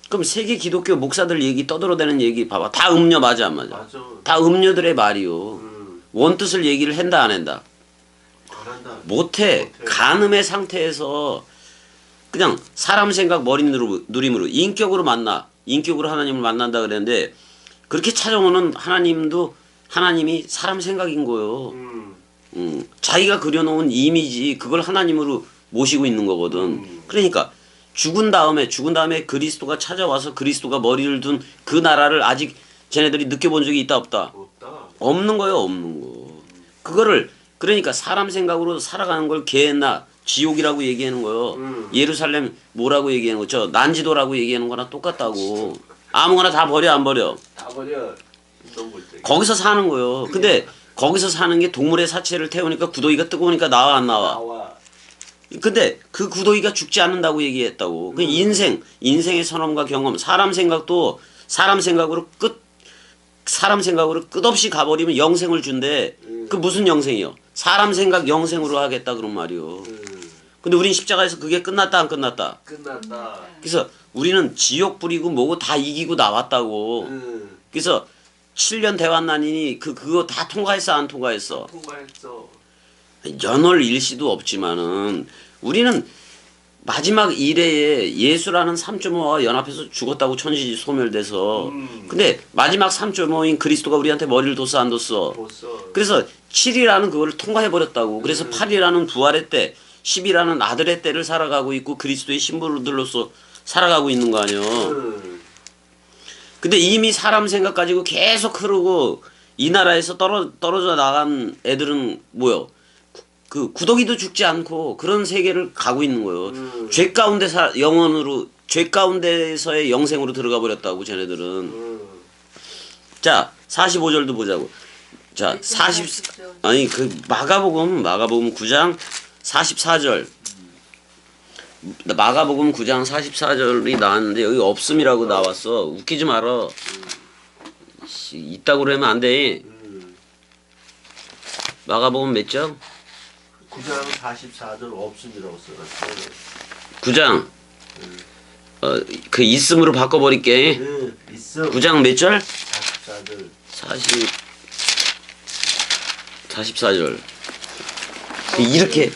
그럼 세계 기독교 목사들 얘기 떠들어대는 얘기 봐봐 다 음녀 맞아 안 맞아? 맞아. 다 음녀들의 말이요. 원뜻을 얘기를 한다 안 한다? 안 한다. 못해. 간음의 상태에서 그냥 사람 생각 머리 누림으로 인격으로 만나 인격으로 하나님을 만난다 그랬는데 그렇게 찾아오는 하나님이 사람 생각인 거요. 자기가 그려놓은 이미지 그걸 하나님으로 모시고 있는 거거든. 그러니까 죽은 다음에 그리스도가 찾아와서 그리스도가 머리를 둔 그 나라를 아직 쟤네들이 느껴본 적이 있다 없다? 없다. 없는 거예요, 없는 거. 그거를 그러니까 사람 생각으로 살아가는 걸 개나 지옥이라고 얘기하는 거예요. 예루살렘 뭐라고 얘기하는 거? 저 난지도라고 얘기하는 거랑 똑같다고. 아무거나 다 버려 안 버려. 다 버려. 신동 볼 때. 거기서 사는 거예요. 근데 거기서 사는 게 동물의 사체를 태우니까 구더기가 뜨거우니까 나와 안 나와? 나와. 근데 그 구더기가 죽지 않는다고 얘기했다고. 그 인생의 선험과 경험, 사람 생각도 사람 생각으로 끝없이 가버리면 영생을 준대. 그 무슨 영생이요? 사람 생각 영생으로 하겠다 그런 말이요. 근데 우린 십자가에서 그게 끝났다 안 끝났다? 끝났다. 그래서 우리는 지옥 뿌리고 뭐고 다 이기고 나왔다고. 그래서 7년 대환난이니 그거 다 통과했어 안 통과했어? 통과했어. 연월 일시도 없지만은 우리는 마지막 일회에 예수라는 3.5가 연합해서 죽었다고 천지 소멸돼서 근데 마지막 3.5인 그리스도가 우리한테 머리를 뒀어 안 뒀어? 뒀어. 그래서 7이라는 그거를 통과해버렸다고. 그래서 8이라는 부활의 때 10이라는 아들의 때를 살아가고 있고 그리스도의 신부들로서 살아가고 있는 거 아니요. 근데 이미 사람 생각 가지고 계속 흐르고 이 나라에서 떨어져 나간 애들은 뭐요? 그 구더기도 죽지 않고 그런 세계를 가고 있는 거예요. 죄 가운데 죄 가운데서의 영생으로 들어가 버렸다고 쟤네들은. 자 45절도 보자고. 자 40 아니 그 마가복음 9장 44절. 마가복음 9장 44절이 나왔는데 여기 없음이라고 나왔어. 웃기지 마라. 있다고 그러면 안 돼. 마가복음 몇 장? 9장 44절 없음이라고 써놨어. 9장 그 있음으로 바꿔버릴게. 있음. 9장 몇 절? 44절. 44절. 이렇게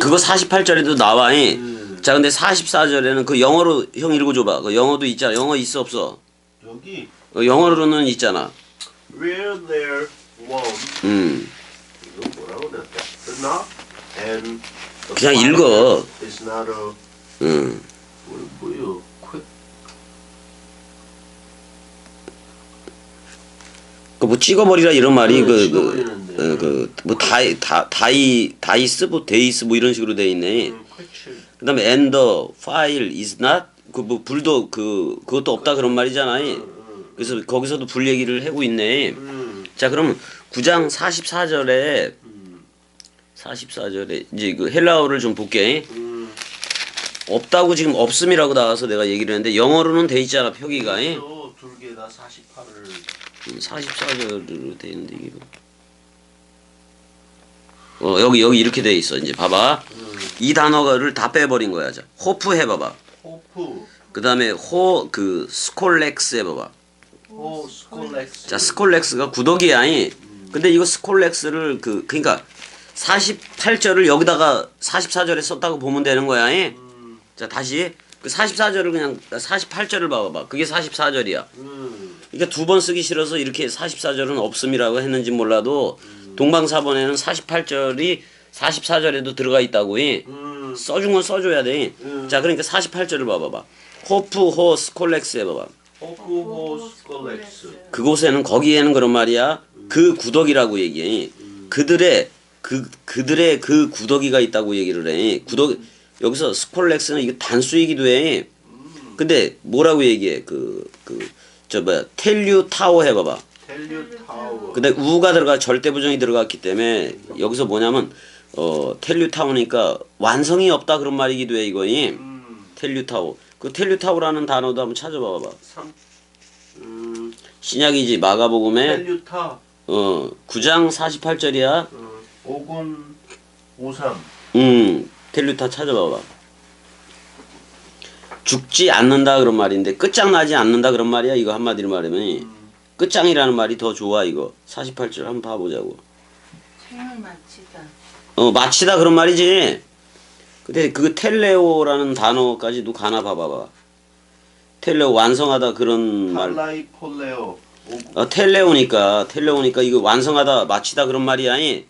그거 48절에도 나와. 자 근데 44절에는 그 영어로 형 읽어줘봐. 그 영어도 있잖아. 영어 있어 없어? 여기 영어로는 있잖아. Where there was 이거 뭐라고 그랬다. The not and the 그냥 읽어. is not a 뭐요? 그 뭐 찍어버리라 이런 말이 찍어버리는데. 뭐 다이스 뭐 데이스 뭐 이런 식으로 돼 있네. 그다음에 and the file is not 그 뭐 불도 그것도 없다 그런 말이잖아요. 그래서 거기서도 불 얘기를 하고 있네. 자 그러면 9장 44절에 이제 그 헬라어를 좀 볼게. 없다고 지금 없음이라고 나와서 내가 얘기를 했는데 영어로는 돼 있잖아 표기가. 둘 다 48을 44절로 돼 있는데 이게 여기 이렇게 돼 있어. 이제 봐봐. 이 단어를 다 빼버린 거야. 자, 호프 해봐봐. 호프 그다음에 스콜렉스 해봐봐. 스콜렉스. 자 스콜렉스가 구더기야. 근데 이거 스콜렉스를 그러니까 48절을 여기다가 44절에 썼다고 보면 되는 거야. 자 다시 그 44절을 그냥 48절을 봐봐봐. 그게 44절이야. 그러니까 두 번 쓰기 싫어서 이렇게 44절은 없음이라고 했는지 몰라도 동방사본에는 48절이 44절에도 들어가 있다고. 써준 건 써줘야 돼. 자 그러니까 48절을 봐봐봐. 호프 스콜렉스 해봐봐. 호프 스콜렉스. 그곳에는 거기에는 그런 말이야. 그 구더기라고 얘기해. 그들의 그 구더기가 있다고 얘기를 해. 구더기 여기서 스콜렉스는 이거 단수이기도 해. 근데 뭐라고 얘기해? 텔류 타워 해봐봐. 텔류 타워. 근데 우가 절대 부정이 들어갔기 때문에 여기서 뭐냐면 텔류타오니까 완성이 없다 그런 말이기도 해 이거니. 텔류타오. 그 텔류타오라는 단어도 한번 찾아봐봐. 신약이지 마가복음에 텔류타 9장 48절이야. 5군 53 텔류타 찾아봐봐. 죽지 않는다 그런 말인데 끝장나지 않는다 그런 말이야. 이거 한마디로 말하면 끝장이라는 말이 더 좋아. 이거 48절 한번 봐보자고. 생을 마치다. 마치다 그런 말이지. 근데 그 텔레오라는 단어까지도 가나 봐봐봐. 텔레오 완성하다 그런 말. 팔라이 폴레오 텔레오니까 이거 완성하다 마치다 그런 말이 아니.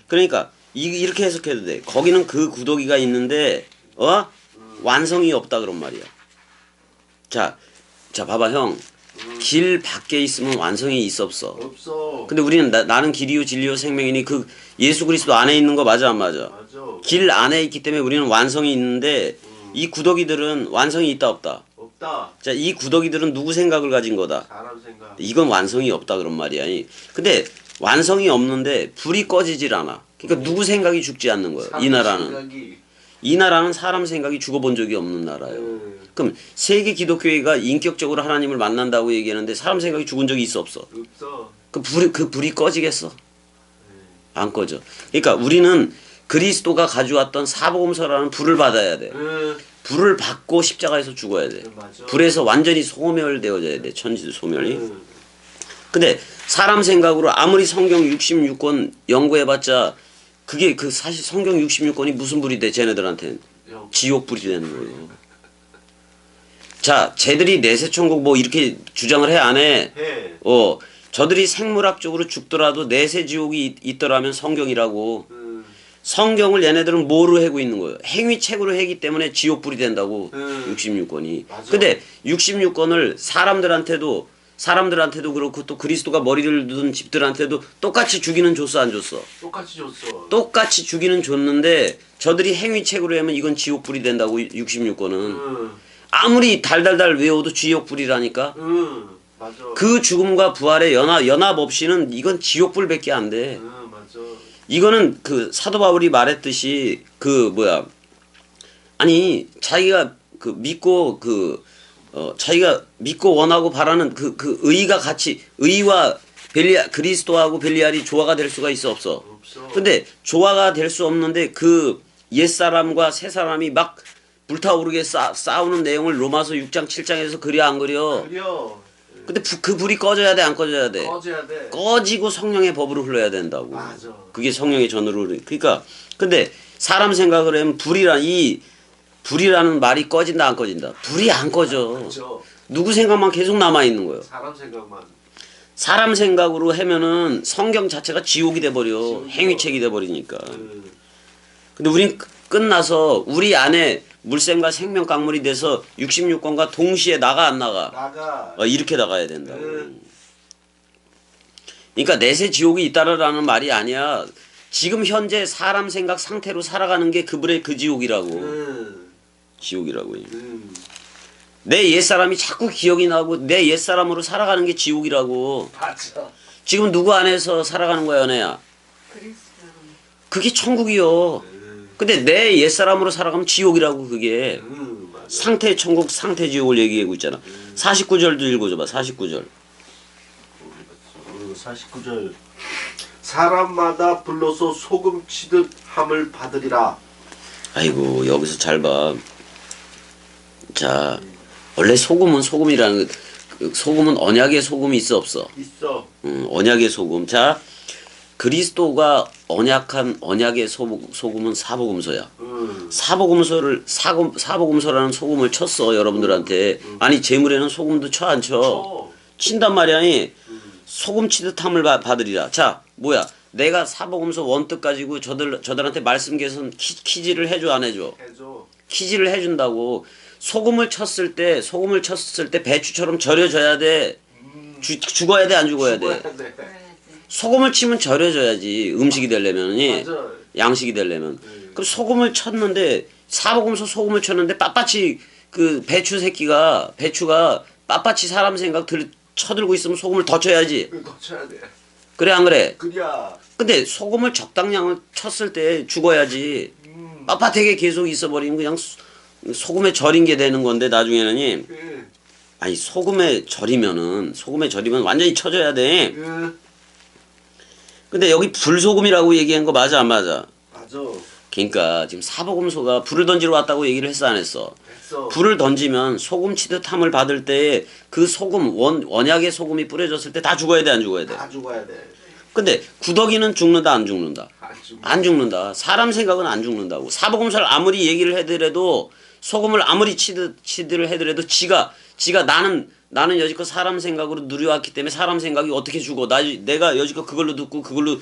그러니까 이렇게 해석해도 돼. 거기는 그 구더기가 있는데 완성이 없다 그런 말이야. 자 봐봐 형. 길 밖에 있으면 완성이 있어 없어? 없어. 근데 우리는 나는 길이요 진리요 생명이니 그 예수 그리스도 안에 있는 거 맞아 안 맞아? 맞아. 길 안에 있기 때문에 우리는 완성이 있는데 이 구더기들은 완성이 있다 없다? 없다. 자, 이 구더기들은 누구 생각을 가진 거다? 사람 생각. 이건 완성이 없다 그런 말이야. 근데 완성이 없는데 불이 꺼지질 않아. 그러니까 누구 생각이 죽지 않는 거예요. 이 나라는. 생각이. 이 나라는 사람 생각이 죽어본 적이 없는 나라예요. 그럼 세계 기독교회가 인격적으로 하나님을 만난다고 얘기하는데 사람 생각이 죽은 적이 있어 없어? 없어. 그 불이 꺼지겠어? 안 꺼져. 그러니까 우리는 그리스도가 가져왔던 사복음서라는 불을 받아야 돼. 불을 받고 십자가에서 죽어야 돼. 맞아. 불에서 완전히 소멸되어져야 돼. 천지 소멸이. 근데 사람 생각으로 아무리 성경 66권 연구해봤자 그게 사실 성경 66권이 무슨 불이 돼 쟤네들한테는 지옥 불이 되는 거예요. 자, 쟤들이 내세천국 뭐 이렇게 주장을 해 안 해? 해. 저들이 생물학적으로 죽더라도 내세지옥이 있더라면 성경이라고. 성경을 얘네들은 뭐로 해고 있는 거예요? 행위책으로 해기 때문에 지옥불이 된다고 66권이. 맞아. 근데 66권을 사람들한테도 그렇고 또 그리스도가 머리를 두는 집들한테도 똑같이 주기는 줬어 안 줬어? 똑같이 줬어. 똑같이 주기는 줬는데 저들이 행위책으로 하면 이건 지옥불이 된다고 66권은. 아무리 달달달 외워도 지옥불이라니까. 맞아. 그 죽음과 부활의 연합 없이는 이건 지옥불밖에 안 돼. 맞아. 이거는 그 사도 바울이 말했듯이 아니 자기가 자기가 믿고 원하고 바라는 그 의가 같이 의와 그리스도하고 벨리알이 조화가 될 수가 있어 없어? 없어. 근데 조화가 될 수 없는데 그 옛사람과 새사람이 막 불타오르게 싸우는 내용을 로마서 6장 7장에서 그려 안 그려? 그려. 근데 그 불이 꺼져야 돼 안 꺼져야 돼? 꺼져야 돼. 꺼지고 성령의 법으로 흘러야 된다고. 맞아. 그게 성령의 전으로. 그러니까 근데 사람 생각을 하면 불이라는 말이 꺼진다 안 꺼진다? 불이 안 꺼져. 그렇죠. 누구 생각만 계속 남아 있는 거예요. 사람 생각만. 사람 생각으로 하면은 성경 자체가 지옥이 돼 버려. 지옥이요. 행위책이 돼 버리니까. 근데 우린 끝나서 우리 안에 물샘과 생명 강물이 돼서 66권과 동시에 나가 안 나가? 나가. 이렇게 나가야 된다고. 그러니까 내세 지옥이 있다라는 말이 아니야. 지금 현재 사람 생각 상태로 살아가는 게 그 지옥이라고. 지옥이라고. 내 옛사람이 자꾸 기억이 나고 내 옛사람으로 살아가는 게 지옥이라고. 맞아. 지금 누구 안에서 살아가는 거야 연애야? 그리스도로. 그게 천국이요. 근데 내 옛사람으로 살아가면 지옥이라고 그게. 맞아. 상태 천국 상태 지옥을 얘기하고 있잖아. 49절도 읽어줘봐. 49절. 49절. 사람마다 불러서 소금 치듯 함을 받으리라. 아이고 여기서 잘 봐. 자 원래 소금은 소금이라는 소금은 언약의 소금이 있어 없어? 있어. 언약의 소금. 자 그리스도가 언약의 소금은 사복음서야. 사복음서라는 소금을 쳤어 여러분들한테. 아니 재물에는 소금도 쳐 안 쳐? 친단 말이야. 소금 치듯 함을 받으리라. 자 뭐야? 내가 사복음서 원뜻 가지고 저들한테 말씀 개선 퀴즈를 해줘 안 해줘? 해줘. 퀴즈를 해준다고. 소금을 쳤을 때 배추처럼 절여져야 돼. 죽어야 돼 안 죽어야 돼? 죽어야 돼. 소금을 치면 절여져야지 음식이 되려면. 맞아. 양식이 되려면. 그럼 소금을 쳤는데 사복음서 소금을 쳤는데 빳빳이 그 배추가 빳빳이 사람 생각 쳐들고 있으면 소금을 더 쳐야지. 그거 쳐야 돼. 그래 안 그래? 그래야. 근데 소금을 적당량을 쳤을 때 죽어야지. 빳빳하게 계속 있어버리면 그냥 소금에 절인 게 되는 건데 나중에는 그, 아니 소금에 절이면 완전히 쳐져야 돼. 그, 근데 여기 불소금이라고 얘기한 거 맞아 안 맞아? 맞아. 그러니까 지금 사복음소가 불을 던지러 왔다고 얘기를 했어 안 했어? 했어. 불을 던지면 소금 치듯함을 받을 때 그 소금 원약의 소금이 뿌려졌을 때 다 죽어야 돼 안 죽어야 돼? 다 죽어야 돼. 근데 구더기는 죽는다 안 죽는다? 안 죽어. 안 죽는다. 사람 생각은 안 죽는다고. 사복음서를 아무리 얘기를 해더라도 소금을 아무리 치들 해더라도 지가 나는 여지껏 사람 생각으로 누려왔기 때문에 사람 생각이 어떻게 죽어? 내가 여지껏 그걸로 듣고 그걸로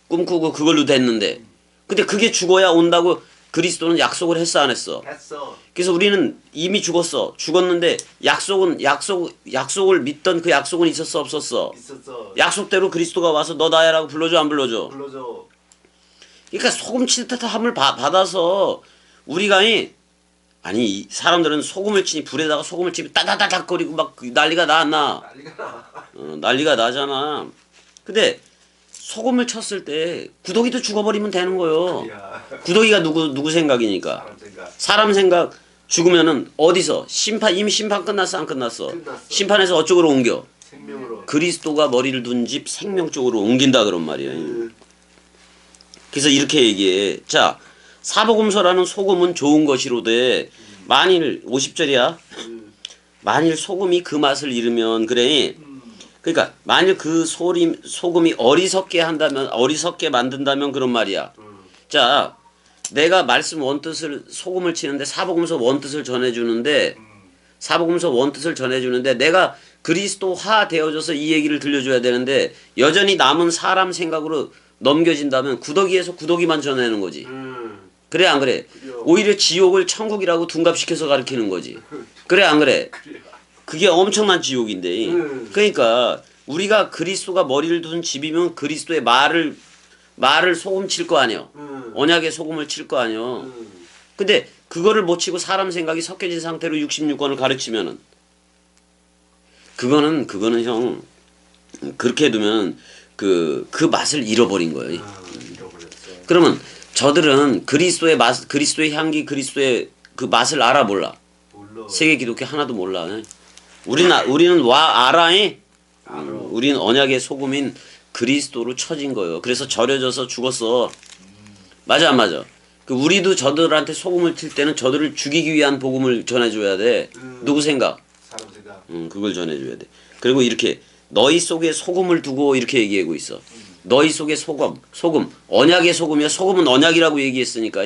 꿈꾸고 그걸로 됐는데. 근데 그게 죽어야 온다고 그리스도는 약속을 했어 안 했어? 했어. 그래서 우리는 이미 죽었는데 약속을 믿던 그 약속은 있었어 없었어? 있었어. 약속대로 그리스도가 와서 너 나야라고 불러줘 안 불러줘? 불러줘. 그러니까 소금 치듯함을 받아서 우리가 아니 이 사람들은 소금을 치니 불에다가 소금을 치면 따다다닥 거리고 막 난리가 나. 난리가 나. 난리가 나잖아. 근데 소금을 쳤을 때 구더기도 죽어버리면 되는 거요. 야, 구더기가 누구 생각이니까. 사람 생각. 사람 생각 죽으면은 어디서 이미 심판 끝났어 안 끝났어? 끝났어. 심판에서 어쪽으로 옮겨? 생명으로. 그리스도가 머리를 둔 집 생명 쪽으로 옮긴다 그런 말이야. 그래서 이렇게 얘기해. 자, 사복음서라는 소금은 좋은 것이로되 만일 50절이야. 만일 소금이 그 맛을 잃으면 그래. 그러니까 만일 그 소금이 어리석게 만든다면 그런 말이야. 자, 내가 말씀 원뜻을 소금을 치는데 사복음서 원뜻을 전해주는데 내가 그리스도화 되어져서 이 얘기를 들려줘야 되는데 여전히 남은 사람 생각으로 넘겨진다면 구더기에서 구더기만 전하는 거지. 그래 안 그래? 그래요. 오히려 지옥을 천국이라고 둔갑시켜서 가르치는 거지. 그래 안 그래? 그게 엄청난 지옥인데. 그러니까 우리가 그리스도가 머리를 둔 집이면 그리스도의 말을 소금 칠 거 아니요. 언약의 소금을 칠 거 아니요. 근데 그거를 못 치고 사람 생각이 섞여진 상태로 66권을 가르치면은 그거는 형 그렇게 두면 그 맛을 잃어버린 거예요. 잃어버렸어. 그러면 저들은 그리스도의 맛, 그리스도의 향기, 그리스도의 그 맛을 알아 몰라. 몰라. 세계 기독교 하나도 몰라. 우리는 알아. 우리는 언약의 소금인 그리스도로 쳐진 거예요. 그래서 절여져서 죽었어. 맞아 안 맞아? 우리도 저들한테 소금을 칠 때는 저들을 죽이기 위한 복음을 전해줘야 돼. 누구 생각? 사람 생각. 그걸 전해줘야 돼. 그리고 이렇게 너희 속에 소금을 두고 이렇게 얘기하고 있어. 너희 속에 소금, 언약의 소금이야. 소금은 언약이라고 얘기했으니까.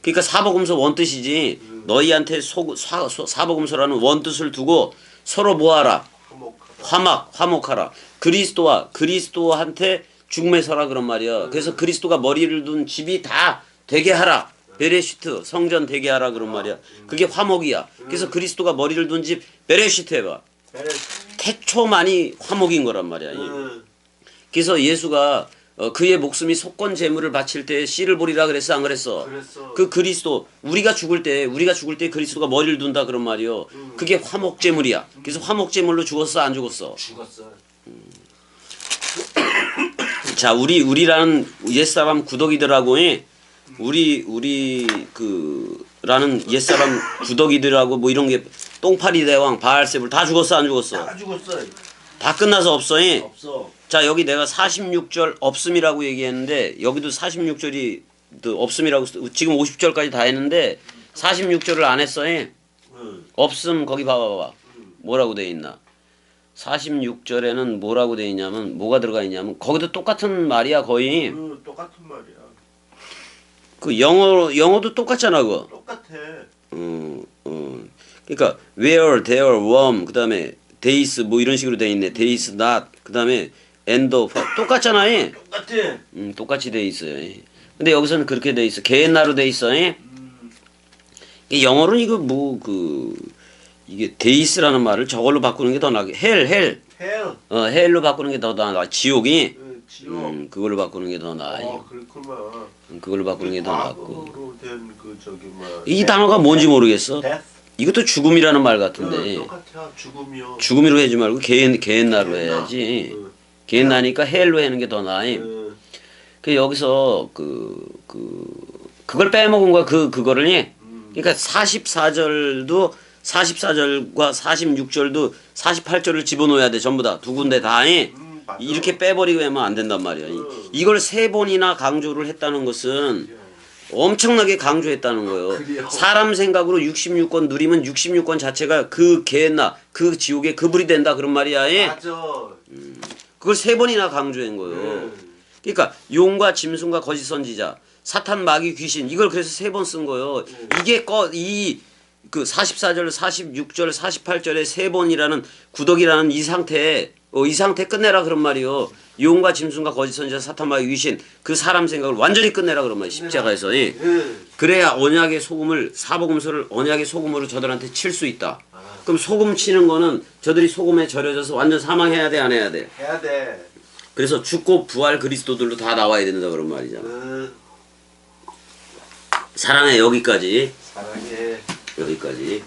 그러니까 사복음서 원뜻이지. 너희한테 사복음서라는 원뜻을 두고 서로 뭐하라? 화목하라. 그리스도한테 죽음에 서라 그런 말이야. 그래서 그리스도가 머리를 둔 집이 다 되게 하라. 베레시트 성전 되게 하라 그런 말이야. 그게 화목이야. 그래서 그리스도가 머리를 둔 집 베레시트 해봐. 태초만이 화목인 거란 말이야. 그래서 예수가 그의 목숨이 속건 제물을 바칠 때 씨를 보리라 그랬어 안 그랬어? 그랬어. 그 그리스도 우리가 죽을 때 그리스도가 머리를 둔다 그런 말이요. 그게 화목 제물이야. 그래서 화목 제물로 죽었어 안 죽었어? 죽었어. 자, 우리라는 옛사람 구더기들하고 라는 옛사람 구더기들하고 뭐 이런 게 똥파리 대왕 바알세불 다 죽었어 안 죽었어? 다 죽었어. 다 끝나서 없어. 없어. 자, 여기 내가 46절 없음이라고 얘기했는데 여기도 46절이 없음이라고 지금 50절까지 다 했는데 46절을 안 했어. 없음 거기 봐봐. 뭐라고 돼 있나? 46절에는 뭐라고 돼 있냐면 뭐가 들어가 있냐면 거기도 똑같은 말이야 거의. 똑같은 말이야. 그 영어도 똑같잖아 그거. 똑같아. 그러니까 where, there, worm 그다음에 days 뭐 이런 식으로 돼 있네. days not 그다음에 end of 똑같잖아. 똑같아. 똑같이 돼 있어요. 근데 여기서는 그렇게 돼 있어. 개나로 돼 있어. 영어로는 이거 이게 days라는 말을 저걸로 바꾸는 게 더 나아. hell. hell로 바꾸는 게 더 나아. 지옥이. 지옥. 그걸로 바꾸는 게 더 나아. 그렇구만. 그걸로 바꾸는 게 더 낫고. 과거로 된 그 저기 뭐. 이 단어가 뭔지 모르겠어. death. 이것도 죽음이라는 말 같은데. 똑같아. 죽음이요. 죽음으로 하지 말고 개나로 해야지. 개나니까 헬로 하는 게 더 나아. 그 여기서 그걸 빼먹은 거야. 그거를. 그러니까 44절과 46절도 48절을 집어넣어야 돼. 전부 다. 두 군데 다. 맞아. 이렇게 빼버리고 하면 안 된단 말이야. 이걸 3번이나 강조를 했다는 것은 엄청나게 강조했다는 거예요. 그래요? 사람 생각으로 66권 누리면 66권 자체가 그 개나 그 지옥에 그 불이 된다 그런 말이야. 맞아. 그걸 3번이나 강조한 거예요. 그러니까 용과 짐승과 거짓 선지자, 사탄, 마귀, 귀신 이걸 그래서 3번 쓴 거예요. 이게 그 44절, 46절, 48절에 3번이라는 구덕이라는 이 상태 끝내라 그런 말이요. 용과 짐승과 거짓 선지자, 사탄, 마귀, 귀신 그 사람 생각을 완전히 끝내라 그런 말이에요. 십자가에서. 그래야 언약의 소금을 사복음서를 언약의 소금으로 저들한테 칠 수 있다. 그럼 소금 치는 거는 저들이 소금에 절여져서 완전 사망해야 돼, 안 해야 돼? 해야 돼. 그래서 죽고 부활 그리스도들로 다 나와야 된다 그런 말이잖아. 사랑해 여기까지. 사랑해. 여기까지.